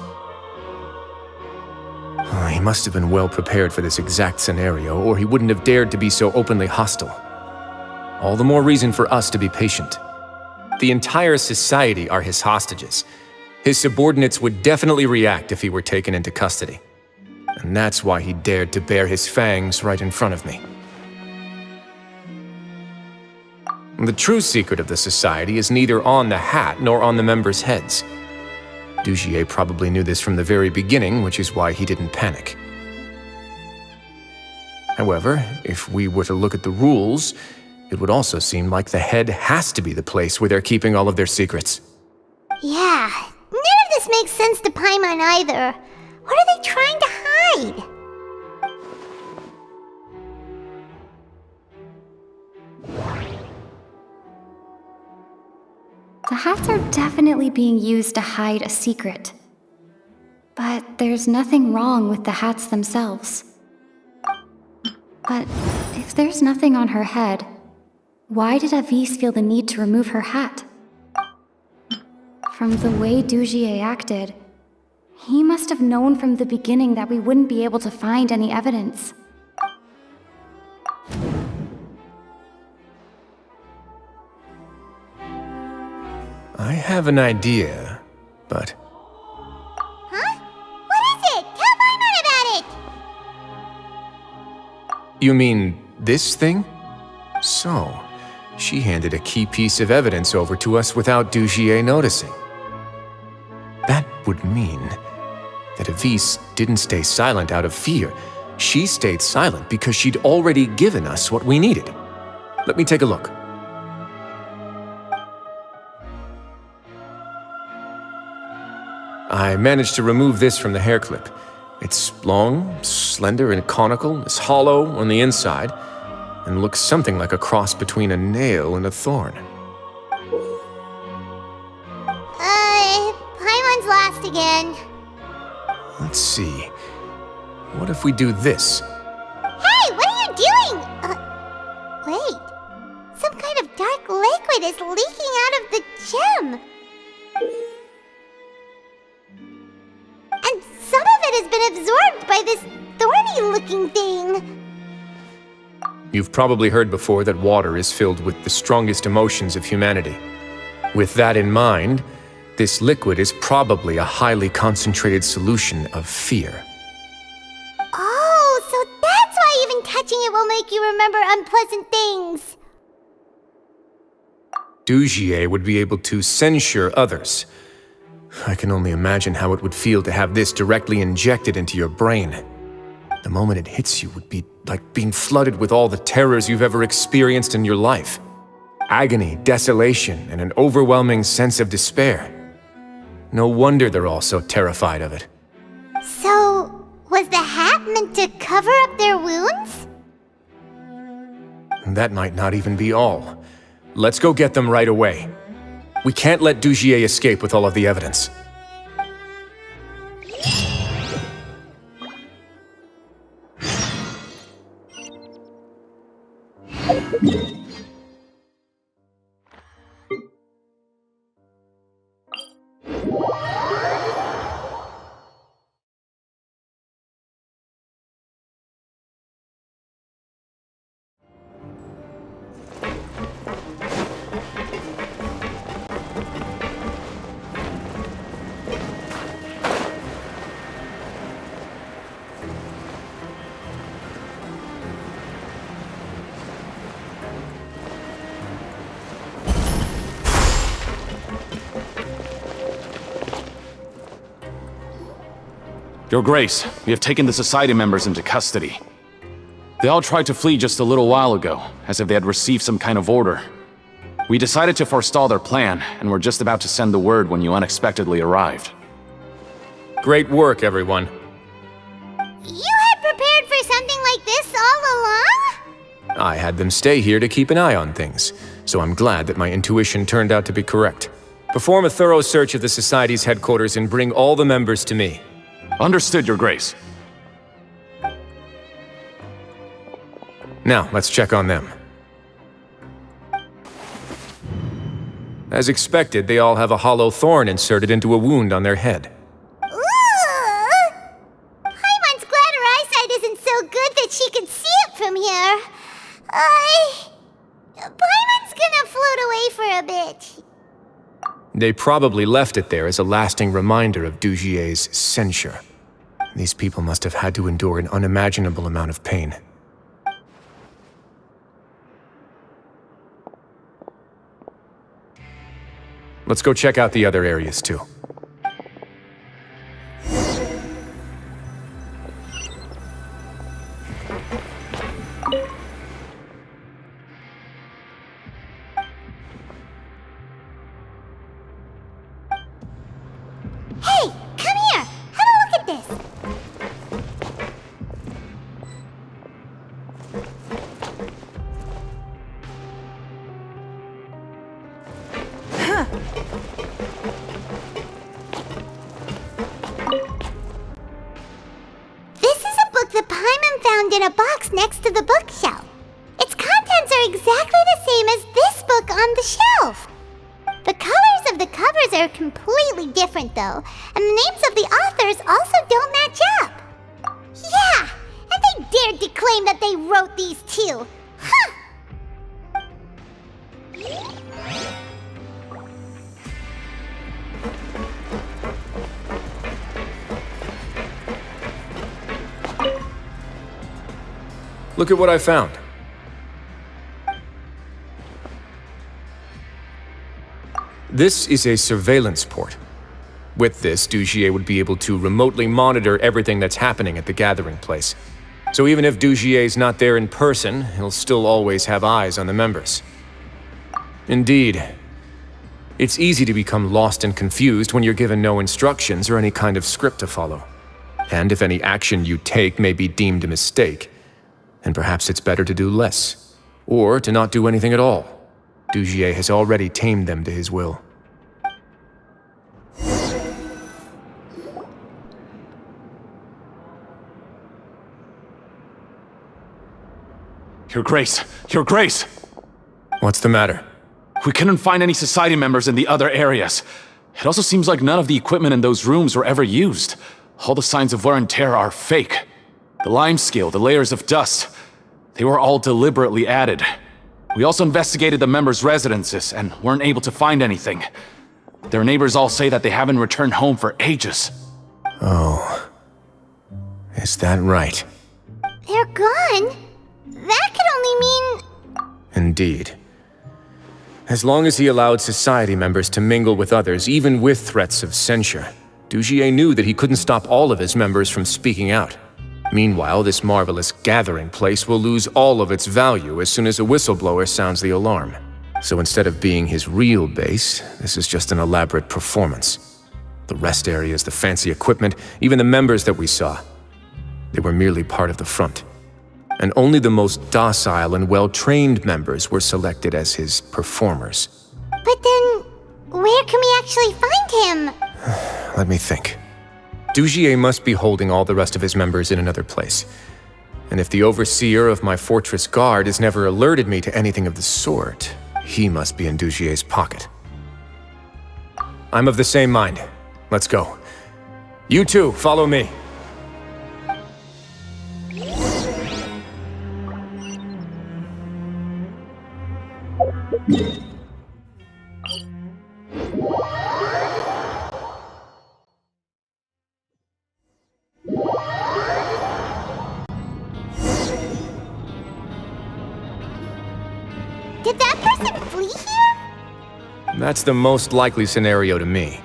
I must have been well prepared for this exact scenario, or he wouldn't have dared to be so openly hostile. All the more reason for us to be patient. The entire society are his hostages. His subordinates would definitely react if he were taken into custody. And that's why he dared to bare his fangs right in front of me. The true secret of the society is neither on the hat nor on the members' heads. Dugier probably knew this from the very beginning, which is why he didn't panic. However, if we were to look at the rules, it would also seem like the head has to be the place where they're keeping all of their secrets. Yeah, none of this makes sense to Paimon either. What are they trying to hide? The hats are definitely being used to hide a secret. But there's nothing wrong with the hats themselves. But if there's nothing on her head, why did Avis feel the need to remove her hat? From the way Dugier acted, he must have known from the beginning that we wouldn't be able to find any evidence. I have an idea, but... Huh? What is it? Tell Paimon about it! You mean this thing? So, she handed a key piece of evidence over to us without Dugier noticing. That would mean that Avis didn't stay silent out of fear. She stayed silent because she'd already given us what we needed. Let me take a look. I managed to remove this from the hair clip. It's long, slender, and conical, it's hollow on the inside, and looks something like a cross between a nail and a thorn. Paimon's lost again. Let's see. What if we do this? Hey, what are you doing? Wait. Some kind of dark liquid is leaking out of the gem. And some of it has been absorbed by this thorny-looking thing. You've probably heard before that water is filled with the strongest emotions of humanity. With that in mind, this liquid is probably a highly concentrated solution of fear. Oh, so that's why even touching it will make you remember unpleasant things. Dugier would be able to censure others. I can only imagine how it would feel to have this directly injected into your brain. The moment it hits you would be like being flooded with all the terrors you've ever experienced in your life. Agony, desolation, and an overwhelming sense of despair. No wonder they're all so terrified of it. So, was the hat meant to cover up their wounds? That might not even be all. Let's go get them right away. We can't let Dugier escape with all of the evidence. Your Grace, we have taken the Society members into custody. They all tried to flee just a little while ago, as if they had received some kind of order. We decided to forestall their plan, and were just about to send the word when you unexpectedly arrived. Great work, everyone. You had prepared for something like this all along? I had them stay here to keep an eye on things, so I'm glad that my intuition turned out to be correct. Perform a thorough search of the Society's headquarters and bring all the members to me. Understood, Your Grace. Now, let's check on them. As expected, they all have a hollow thorn inserted into a wound on their head. Paimon's glad so good that she could see it from here. Paimon's gonna float away for a bit. They probably left it there as a lasting reminder of Dugier's censure. These people must have had to endure an unimaginable amount of pain. Let's go check out the other areas too. Hey, come here! Have a look at this! This is a book that Paimon found in a box next to the bookshelf. Its contents are exactly the same as this book on the shelf. The colors of the covers are completely different though, and the names of the authors also don't match up. Yeah, and they dared to claim that they wrote these too. Huh! Look at what I found. This is a surveillance port. With this, Dugier would be able to remotely monitor everything that's happening at the gathering place. So even if Dugier's not there in person, he'll still always have eyes on the members. Indeed. It's easy to become lost and confused when you're given no instructions or any kind of script to follow. And if any action you take may be deemed a mistake, then perhaps it's better to do less, or to not do anything at all. Dugier has already tamed them to his will. Your Grace! Your Grace! What's the matter? We couldn't find any Society members in the other areas. It also seems like none of the equipment in those rooms were ever used. All the signs of wear and tear are fake. The lime scale, the layers of dust, they were all deliberately added. We also investigated the members' residences and weren't able to find anything. Their neighbors all say that they haven't returned home for ages. Oh. Is that right? They're gone? That could only mean... Indeed. As long as he allowed Society members to mingle with others, even with threats of censure, Dugier knew that he couldn't stop all of his members from speaking out. Meanwhile, this marvelous gathering place will lose all of its value as soon as a whistleblower sounds the alarm. So instead of being his real base, this is just an elaborate performance. The rest areas, the fancy equipment, even the members that we saw, they were merely part of the front. And only the most docile and well-trained members were selected as his performers. But then, where can we actually find him? Let me think. Dugier must be holding all the rest of his members in another place. And if the overseer of my fortress guard has never alerted me to anything of the sort, he must be in Dugier's pocket. I'm of the same mind. Let's go. You two, follow me. Did that person flee here? That's the most likely scenario to me.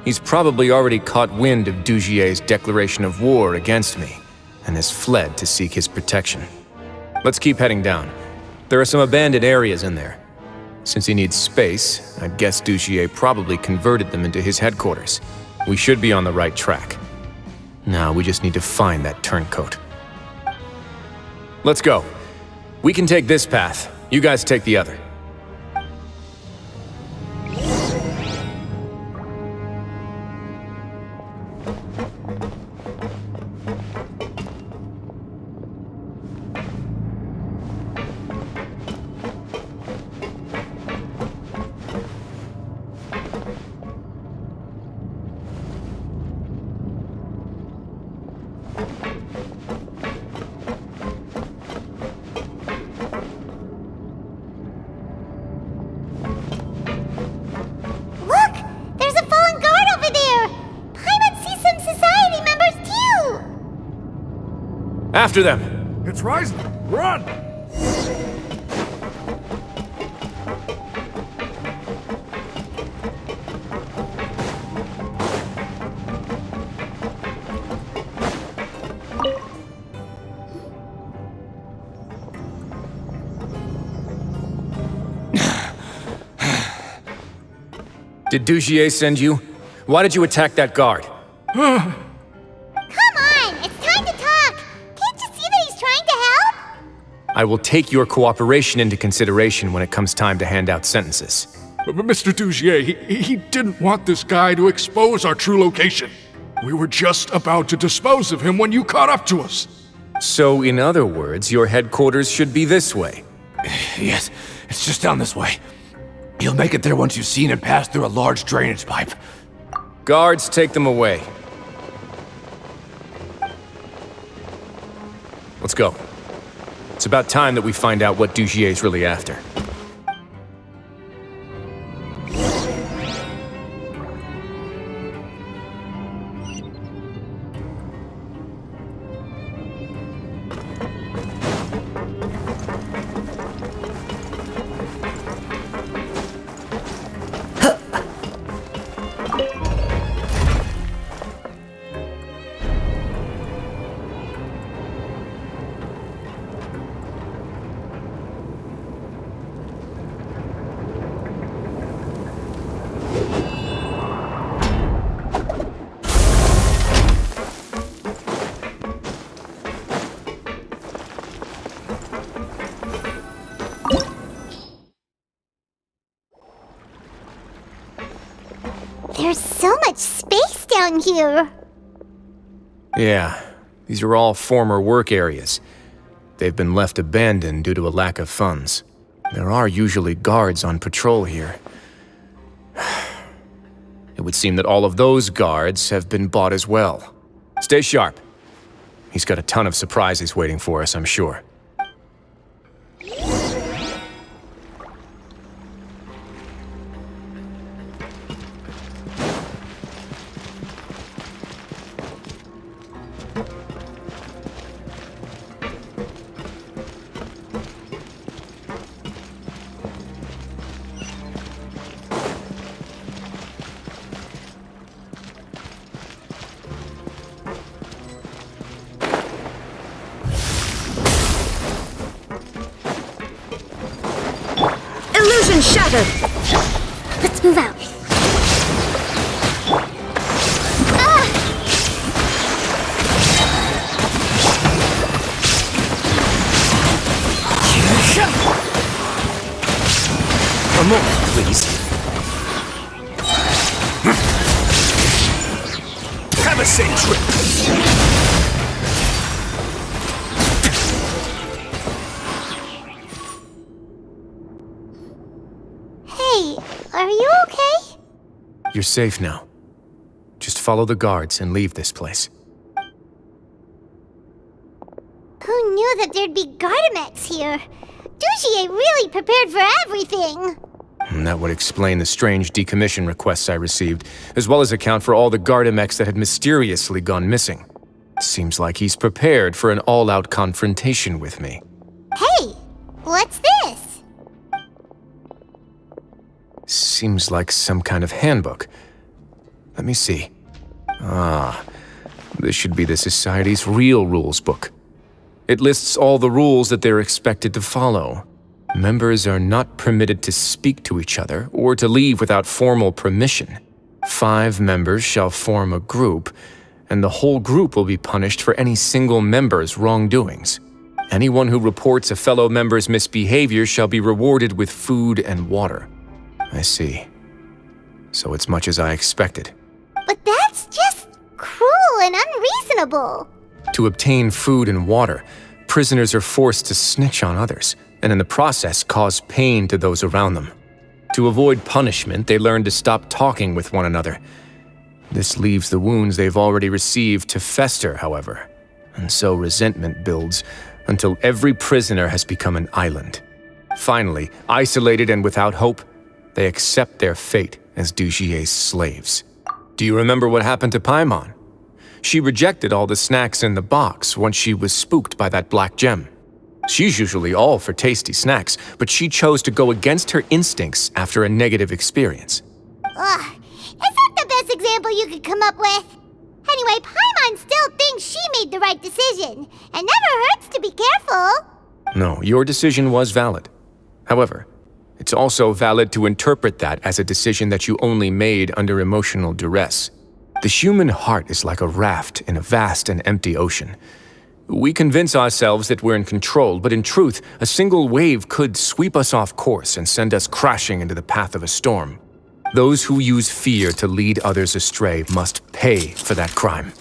He's probably already caught wind of Dugier's declaration of war against me, and has fled to seek his protection. Let's keep heading down. There are some abandoned areas in there. Since he needs space, I'd guess Dugier probably converted them into his headquarters. We should be on the right track. Now we just need to find that turncoat. Let's go. We can take this path. You guys take the other. After them! It's rising! Run! Did Dugier send you? Why did you attack that guard? Come on! It's time to talk! Can't you see that he's trying to help? I will take your cooperation into consideration when it comes time to hand out sentences. But Mr. Dugier, he didn't want this guy to expose our true location. We were just about to dispose of him when you caught up to us. So, in other words, your headquarters should be this way. Yes, it's just down this way. You'll make it there once you've seen it pass through a large drainage pipe. Guards, take them away. Let's go. It's about time that we find out what Dugier's really after. There's so much space down here. Yeah, these are all former work areas. They've been left abandoned due to a lack of funds. There are usually guards on patrol here. It would seem that all of those guards have been bought as well. Stay sharp. He's got a ton of surprises waiting for us, I'm sure. Illusion shattered! Let's move out. A moment, please. Have a safe trip. Hey, are you okay? You're safe now. Just follow the guards and leave this place. Who knew that there'd be Gardamex here? Dugier really prepared for everything! And that would explain the strange decommission requests I received, as well as account for all the Gardamex that had mysteriously gone missing. Seems like he's prepared for an all-out confrontation with me. Hey, what's this? Seems like some kind of handbook. Let me see. Ah, this should be the Society's real rules book. It lists all the rules that they're expected to follow. Members are not permitted to speak to each other or to leave without formal permission. 5 members shall form a group, and the whole group will be punished for any single member's wrongdoings. Anyone who reports a fellow member's misbehavior shall be rewarded with food and water. I see. So it's much as I expected. But that's just cruel and unreasonable. To obtain food and water, prisoners are forced to snitch on others, and in the process cause pain to those around them. To avoid punishment, they learn to stop talking with one another. This leaves the wounds they've already received to fester, however, and so resentment builds until every prisoner has become an island. Finally, isolated and without hope, they accept their fate as Dugier's slaves. Do you remember what happened to Paimon? She rejected all the snacks in the box once she was spooked by that black gem. She's usually all for tasty snacks, but she chose to go against her instincts after a negative experience. Ugh, is that the best example you could come up with? Anyway, Paimon still thinks she made the right decision. It never hurts to be careful. No, your decision was valid. However, it's also valid to interpret that as a decision that you only made under emotional duress. The human heart is like a raft in a vast and empty ocean. We convince ourselves that we're in control, but in truth, a single wave could sweep us off course and send us crashing into the path of a storm. Those who use fear to lead others astray must pay for that crime.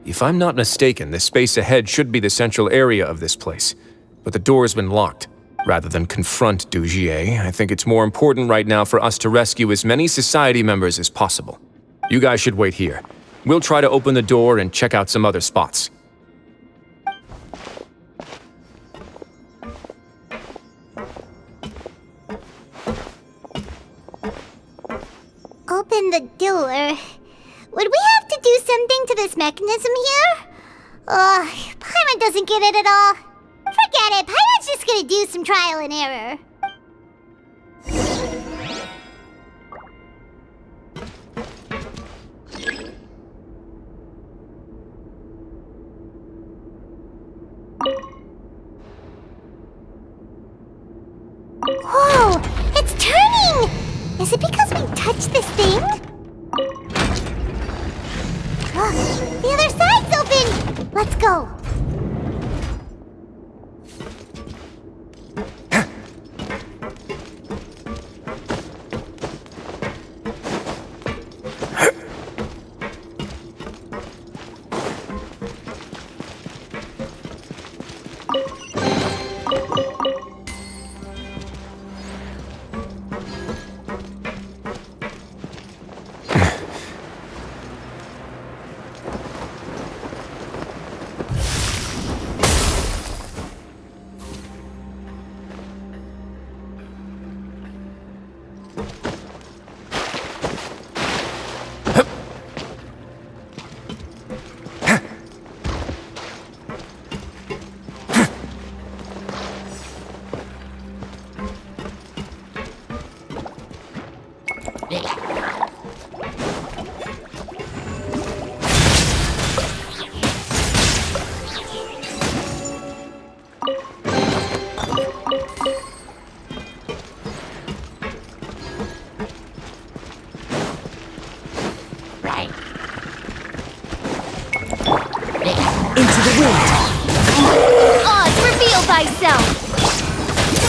If I'm not mistaken, the space ahead should be the central area of this place, but the door's been locked. Rather than confront Dujier, I think it's more important right now for us to rescue as many society members as possible. You guys should wait here. We'll try to open the door and check out some other spots. Open the door. Would we have to do something to this mechanism here? Paimon doesn't get it at all. Forget it, Paimon's just gonna do some trial and error. Whoa, it's turning! Is it because we touched this thing? The other side's open! Let's go!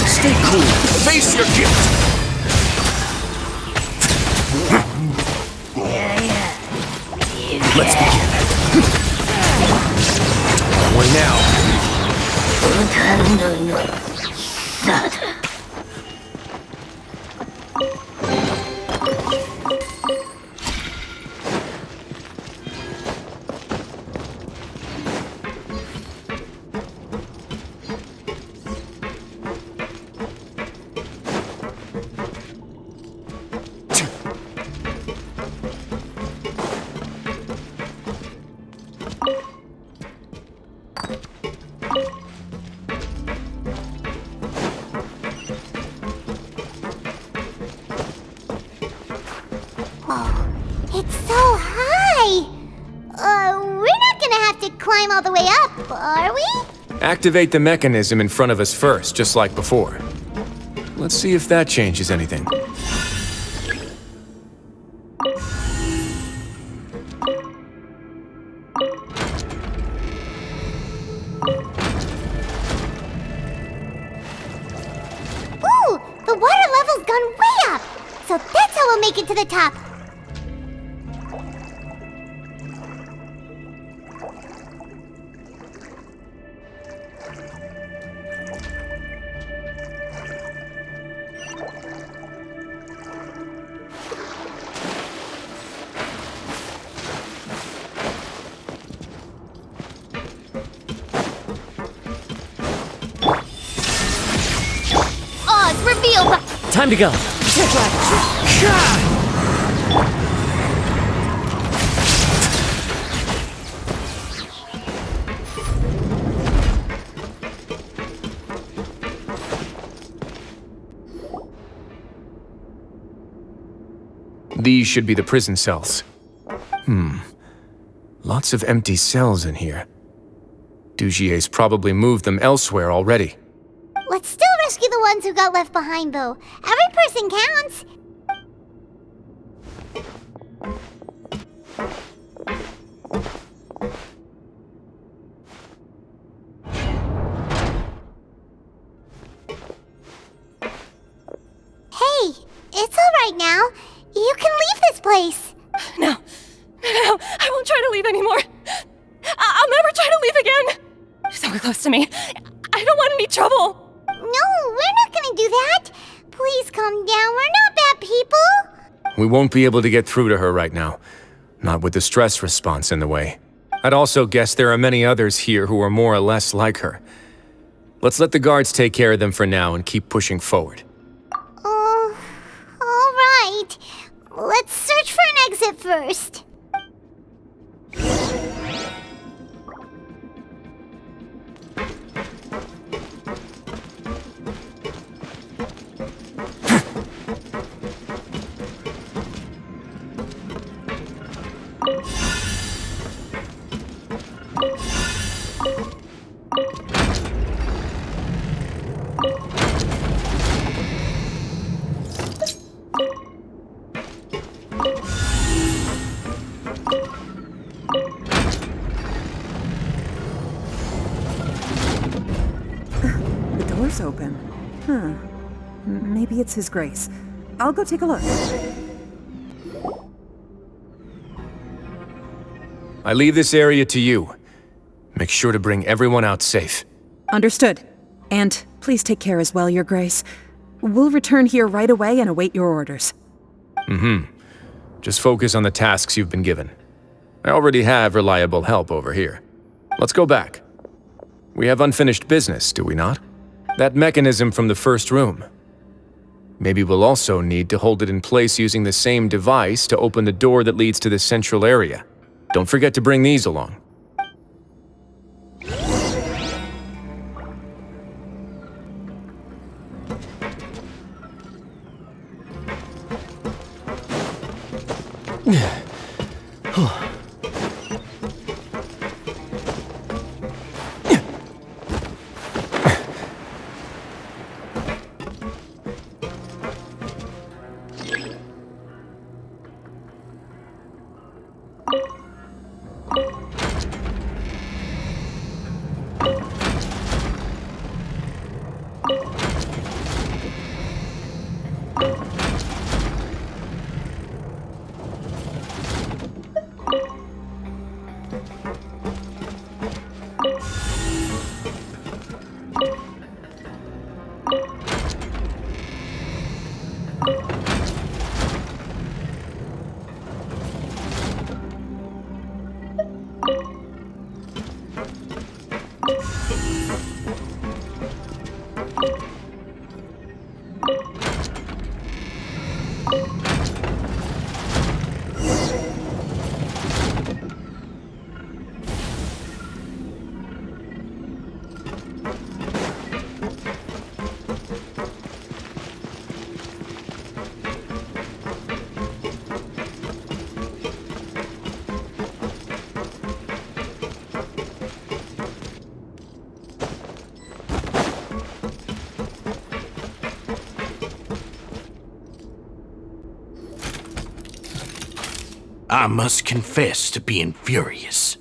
Stay cool. Face your guilt. Let's begin. Only now. It's so high! We're not gonna have to climb all the way up, are we? Activate the mechanism in front of us first, just like before. Let's see if that changes anything. gone way up. So that's how we'll make it to the top. Oz, reveal the... Time to go. These should be the prison cells. Lots of empty cells in here. Dugier's probably moved them elsewhere already. Let's still rescue the ones who got left behind, though. Every person counts. Hey, it's all right now. You can leave this place. No, I won't try to leave anymore. I'll never try to leave again. Someone close to me. I don't want any trouble. No, we're not gonna do that. Please calm down. We're not bad people. We won't be able to get through to her right now. Not with the stress response in the way. I'd also guess there are many others here who are more or less like her. Let's let the guards take care of them for now and keep pushing forward. All right. Let's search for an exit first. The door's open. Maybe it's His Grace. I'll go take a look. I leave this area to you. Make sure to bring everyone out safe. Understood. And please take care as well, Your Grace. We'll return here right away and await your orders. Just focus on the tasks you've been given. I already have reliable help over here. Let's go back. We have unfinished business, do we not? That mechanism from the first room. Maybe we'll also need to hold it in place using the same device to open the door that leads to the central area. Don't forget to bring these along. I must confess to being furious.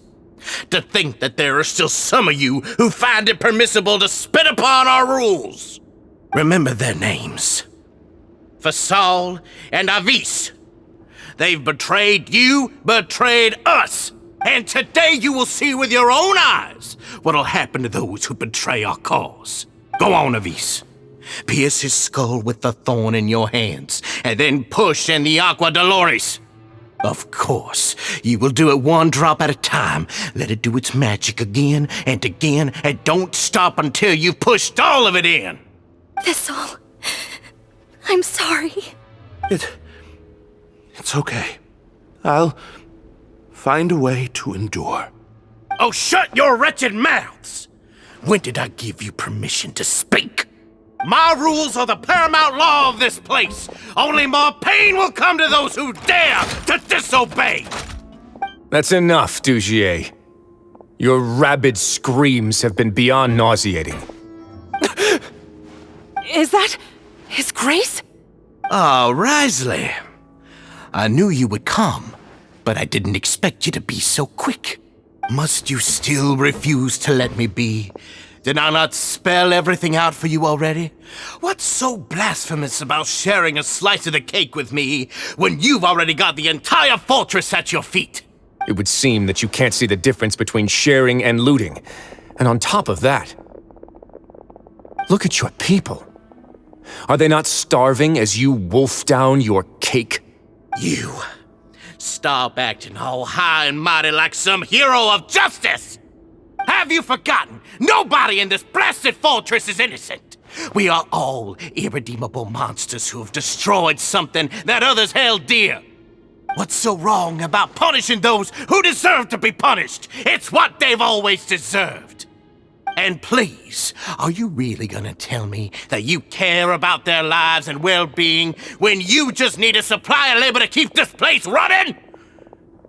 To think that there are still some of you who find it permissible to spit upon our rules. Remember their names. for Saul and Avis. They've betrayed you, betrayed us. And today you will see with your own eyes what'll happen to those who betray our cause. Go on, Avis. Pierce his skull with the thorn in your hands, and then push in the Aqua Dolores. Of course, you will do it one drop at a time. Let it do its magic again, and don't stop until you've pushed all of it in. Thistle, I'm sorry. It's okay. I'll find a way to endure. Oh, shut your wretched mouths! When did I give you permission to speak? My rules are the paramount law of this place. Only more pain will come to those who dare to disobey. That's enough, Dugier. Your rabid screams have been beyond nauseating. Is that His Grace? Ah, Wriothesley. I knew you would come, but I didn't expect you to be so quick. Must you still refuse to let me be? Did I not spell everything out for you already? What's so blasphemous about sharing a slice of the cake with me when you've already got the entire fortress at your feet? It would seem that you can't see the difference between sharing and looting. And on top of that, look at your people. Are they not starving as you wolf down your cake? You stop acting all high and mighty like some hero of justice! Have you forgotten? Nobody in this blasted fortress is innocent. We are all irredeemable monsters who have destroyed something that others held dear. What's so wrong about punishing those who deserve to be punished? It's what they've always deserved. And please, are you really gonna tell me that you care about their lives and well-being when you just need a supply of labor to keep this place running?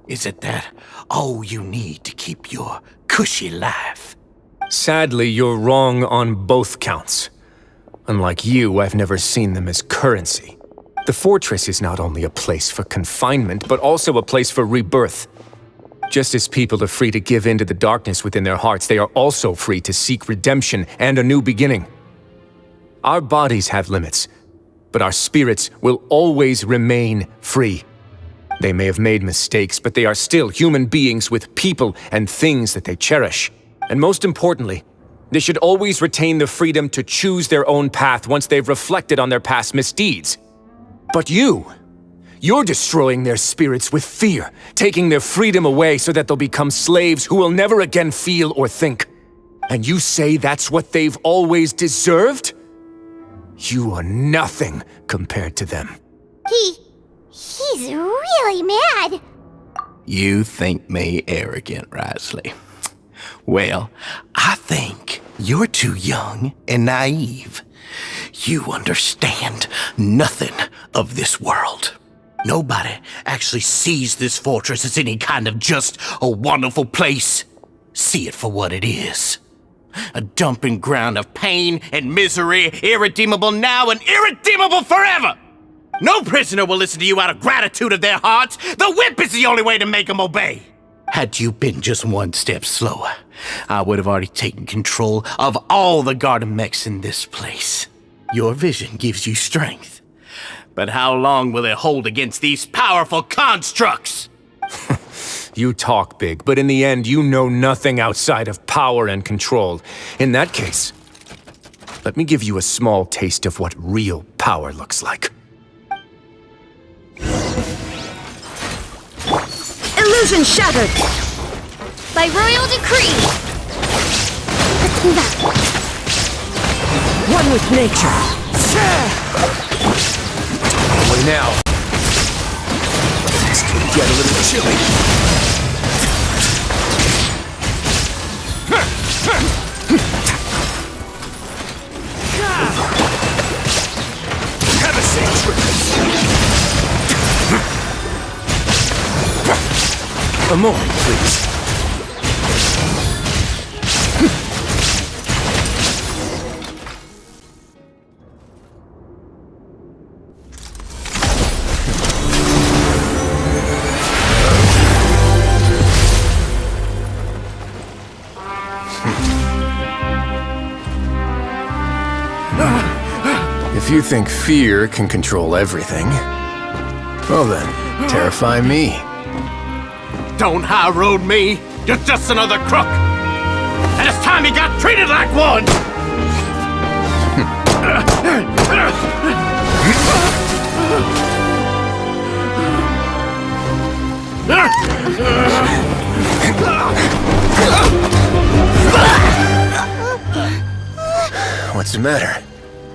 Is it that all you need to keep your cushy life? Sadly, you're wrong on both counts. Unlike you, I've never seen them as currency. The fortress is not only a place for confinement, but also a place for rebirth. Just as people are free to give in to the darkness within their hearts, they are also free to seek redemption and a new beginning. Our bodies have limits, but our spirits will always remain free. They may have made mistakes, but they are still human beings with people and things that they cherish. And most importantly, they should always retain the freedom to choose their own path once they've reflected on their past misdeeds. But you're destroying their spirits with fear, taking their freedom away so that they'll become slaves who will never again feel or think. And you say that's what they've always deserved? You are nothing compared to them. He's really mad. You think me arrogant, Wriothesley. Well, I think you're too young and naive. You understand nothing of this world. Nobody actually sees this fortress as any kind of just a wonderful place. See it for what it is. A dumping ground of pain and misery, irredeemable now and irredeemable forever. No prisoner will listen to you out of gratitude of their hearts. The whip is the only way to make them obey. Had you been just one step slower, I would have already taken control of all the garden mechs in this place. Your vision gives you strength. But how long will it hold against these powerful constructs? You talk big, but in the end, you know nothing outside of power and control. In that case, let me give you a small taste of what real power looks like. Illusion shattered! By royal decree! Let's move out. One with nature! Away now. This could get a little chilly. Have a safe trip. A moment, please. If If you think fear can control everything, well then, terrify me. Don't high road me. You're just another crook. And it's time you got treated like one. What's the matter?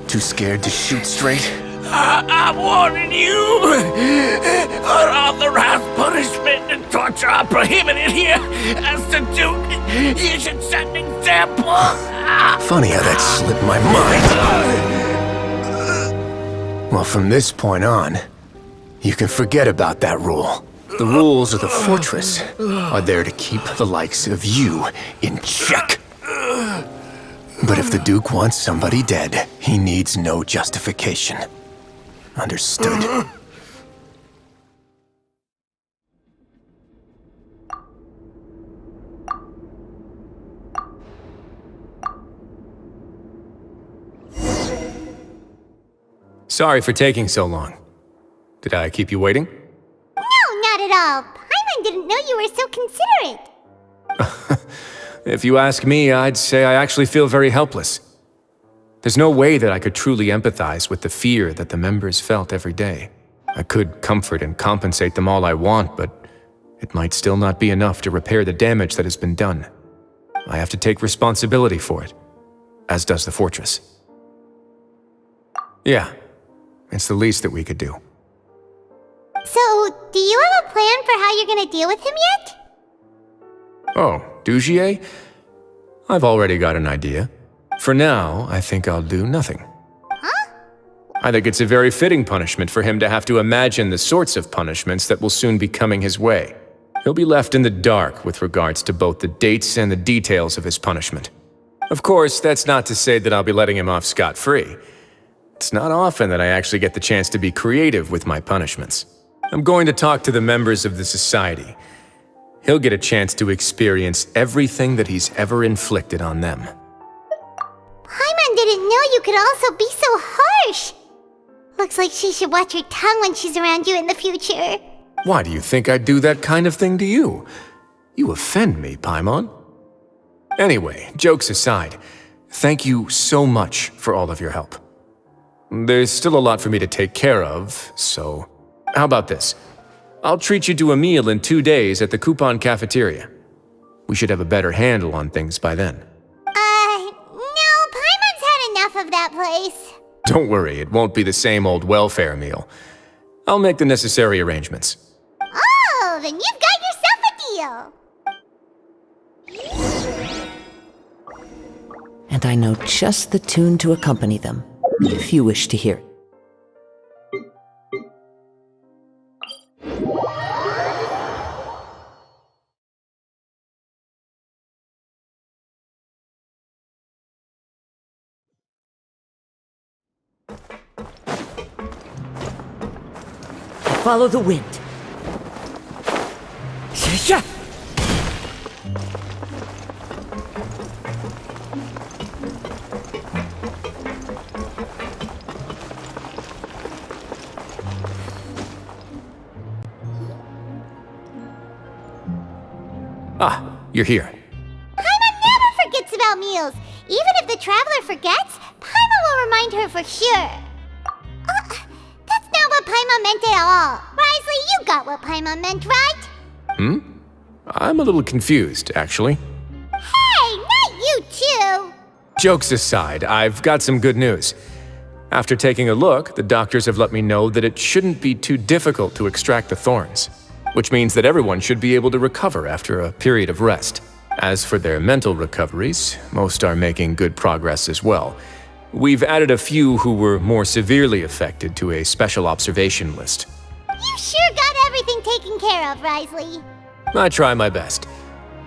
Too scared to shoot straight? I'm warning you. Unauthorized punishment and torture are prohibited here. As the Duke, you should set an example. Funny how that slipped my mind. Well, from this point on, you can forget about that rule. The rules of the fortress are there to keep the likes of you in check. But if the Duke wants somebody dead, he needs no justification. Understood? Sorry for taking so long. Did I keep you waiting? No, not at all. Paimon didn't know you were so considerate. If you ask me, I'd say I actually feel very helpless. There's no way that I could truly empathize with the fear that the members felt every day. I could comfort and compensate them all I want, but it might still not be enough to repair the damage that has been done. I have to take responsibility for it, as does the fortress. Yeah, it's the least that we could do. So, do you have a plan for how you're gonna deal with him yet? Oh, Dugier? I've already got an idea. For now, I think I'll do nothing. Huh? I think it's a very fitting punishment for him to have to imagine the sorts of punishments that will soon be coming his way. He'll be left in the dark with regards to both the dates and the details of his punishment. Of course, that's not to say that I'll be letting him off scot-free. It's not often that I actually get the chance to be creative with my punishments. I'm going to talk to the members of the society. He'll get a chance to experience everything that he's ever inflicted on them. Paimon didn't know you could also be so harsh. Looks like she should watch her tongue when she's around you in the future. Why do you think I'd do that kind of thing to you? You offend me, Paimon. Anyway, jokes aside, thank you so much for all of your help. There's still a lot for me to take care of, so how about this? I'll treat you to a meal in 2 days at the Coupon Cafeteria. We should have a better handle on things by then. No, Paimon's had enough of that place. Don't worry, it won't be the same old welfare meal. I'll make the necessary arrangements. Oh, then you've got yourself a deal. And I know just the tune to accompany them, if you wish to hear it. Follow the wind. Ah, you're here. Paimon never forgets about meals. Even if the traveler forgets, Paimon will remind her for sure. That's not what Paimon meant at all. Wriothesley, you got what Paimon meant, right? I'm a little confused, actually. Hey, not you too! Jokes aside, I've got some good news. After taking a look, the doctors have let me know that it shouldn't be too difficult to extract the thorns, which means that everyone should be able to recover after a period of rest. As for their mental recoveries, most are making good progress as well. We've added a few who were more severely affected to a special observation list. You sure got everything taken care of, Wriothesley. I try my best.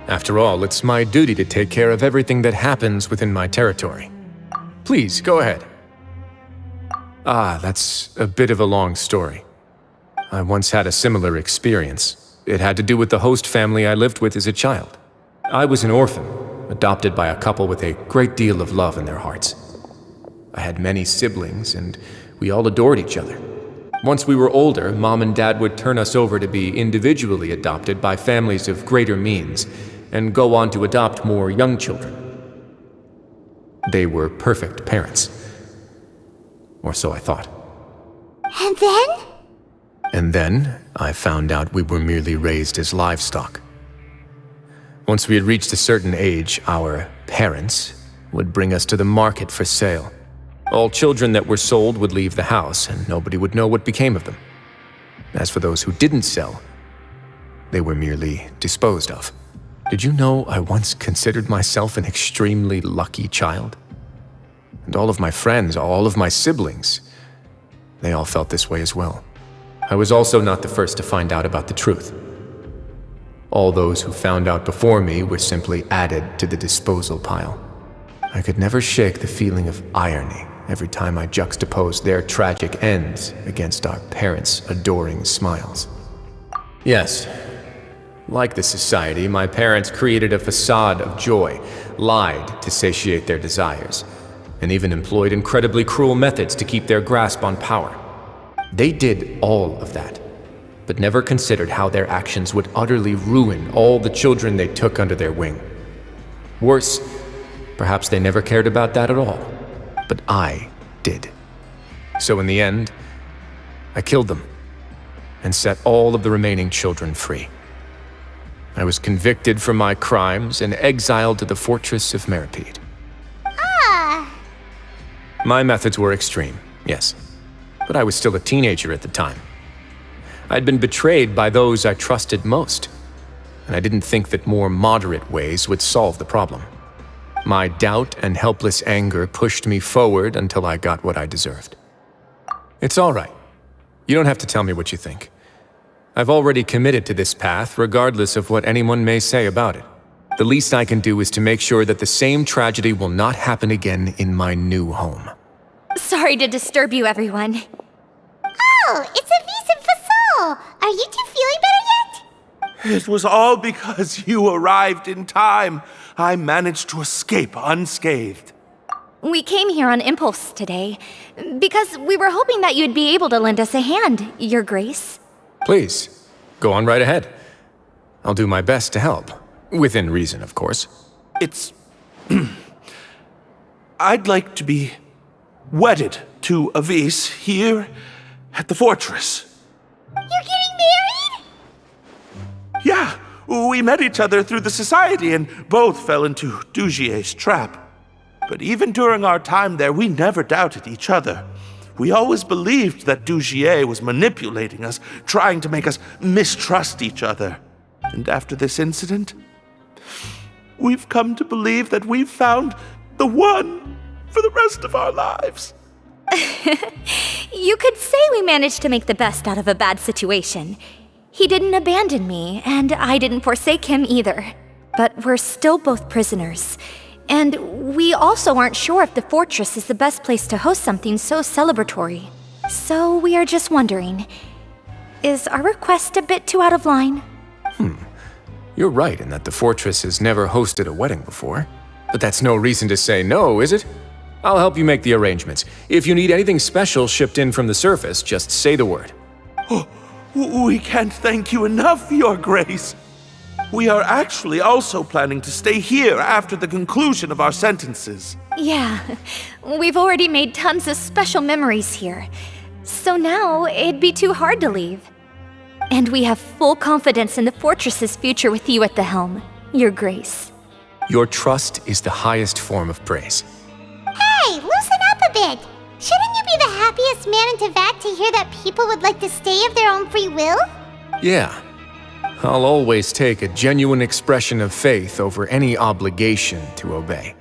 After all, it's my duty to take care of everything that happens within my territory. Please, go ahead. Ah, that's a bit of a long story. I once had a similar experience. It had to do with the host family I lived with as a child. I was an orphan, adopted by a couple with a great deal of love in their hearts. I had many siblings, and we all adored each other. Once we were older, Mom and Dad would turn us over to be individually adopted by families of greater means, and go on to adopt more young children. They were perfect parents. Or so I thought. And then? And then, I found out we were merely raised as livestock. Once we had reached a certain age, our parents would bring us to the market for sale. All children that were sold would leave the house, and nobody would know what became of them. As for those who didn't sell, they were merely disposed of. Did you know I once considered myself an extremely lucky child? And all of my friends, all of my siblings, they all felt this way as well. I was also not the first to find out about the truth. All those who found out before me were simply added to the disposal pile. I could never shake the feeling of irony every time I juxtaposed their tragic ends against our parents' adoring smiles. Yes, like the society, my parents created a facade of joy, lied to satiate their desires, and even employed incredibly cruel methods to keep their grasp on power. They did all of that, but never considered how their actions would utterly ruin all the children they took under their wing. Worse, perhaps they never cared about that at all, but I did. So in the end, I killed them and set all of the remaining children free. I was convicted for my crimes and exiled to the fortress of Meripede. My methods were extreme, yes, but I was still a teenager at the time. I'd been betrayed by those I trusted most, and I didn't think that more moderate ways would solve the problem. My doubt and helpless anger pushed me forward until I got what I deserved. It's all right. You don't have to tell me what you think. I've already committed to this path, regardless of what anyone may say about it. The least I can do is to make sure that the same tragedy will not happen again in my new home. Sorry to disturb you, everyone. Oh, it's a vis and fasol. Are you two feeling better yet? It was all because you arrived in time. I managed to escape unscathed. We came here on impulse today, because we were hoping that you'd be able to lend us a hand, Your Grace. Please, go on right ahead. I'll do my best to help. Within reason, of course. It's... I'd like to be wedded to Avis here at the fortress. You're getting married? Yeah, we met each other through the society and both fell into Dugier's trap. But even during our time there, we never doubted each other. We always believed that Dugier was manipulating us, trying to make us mistrust each other. And after this incident, we've come to believe that we've found the one for the rest of our lives. You could say we managed to make the best out of a bad situation. He didn't abandon me, and I didn't forsake him either. But we're still both prisoners. And we also aren't sure if the fortress is the best place to host something so celebratory. So we are just wondering, is our request a bit too out of line? You're right in that the fortress has never hosted a wedding before. But that's no reason to say no, is it? I'll help you make the arrangements. If you need anything special shipped in from the surface, just say the word. Oh, we can't thank you enough, Your Grace. We are actually also planning to stay here after the conclusion of our sentences. Yeah, we've already made tons of special memories here. So now it'd be too hard to leave. And we have full confidence in the fortress's future with you at the helm, Your Grace. Your trust is the highest form of praise. Hey, loosen up a bit. Shouldn't you be the happiest man in Teyvat to hear that people would like to stay of their own free will? Yeah. I'll always take a genuine expression of faith over any obligation to obey.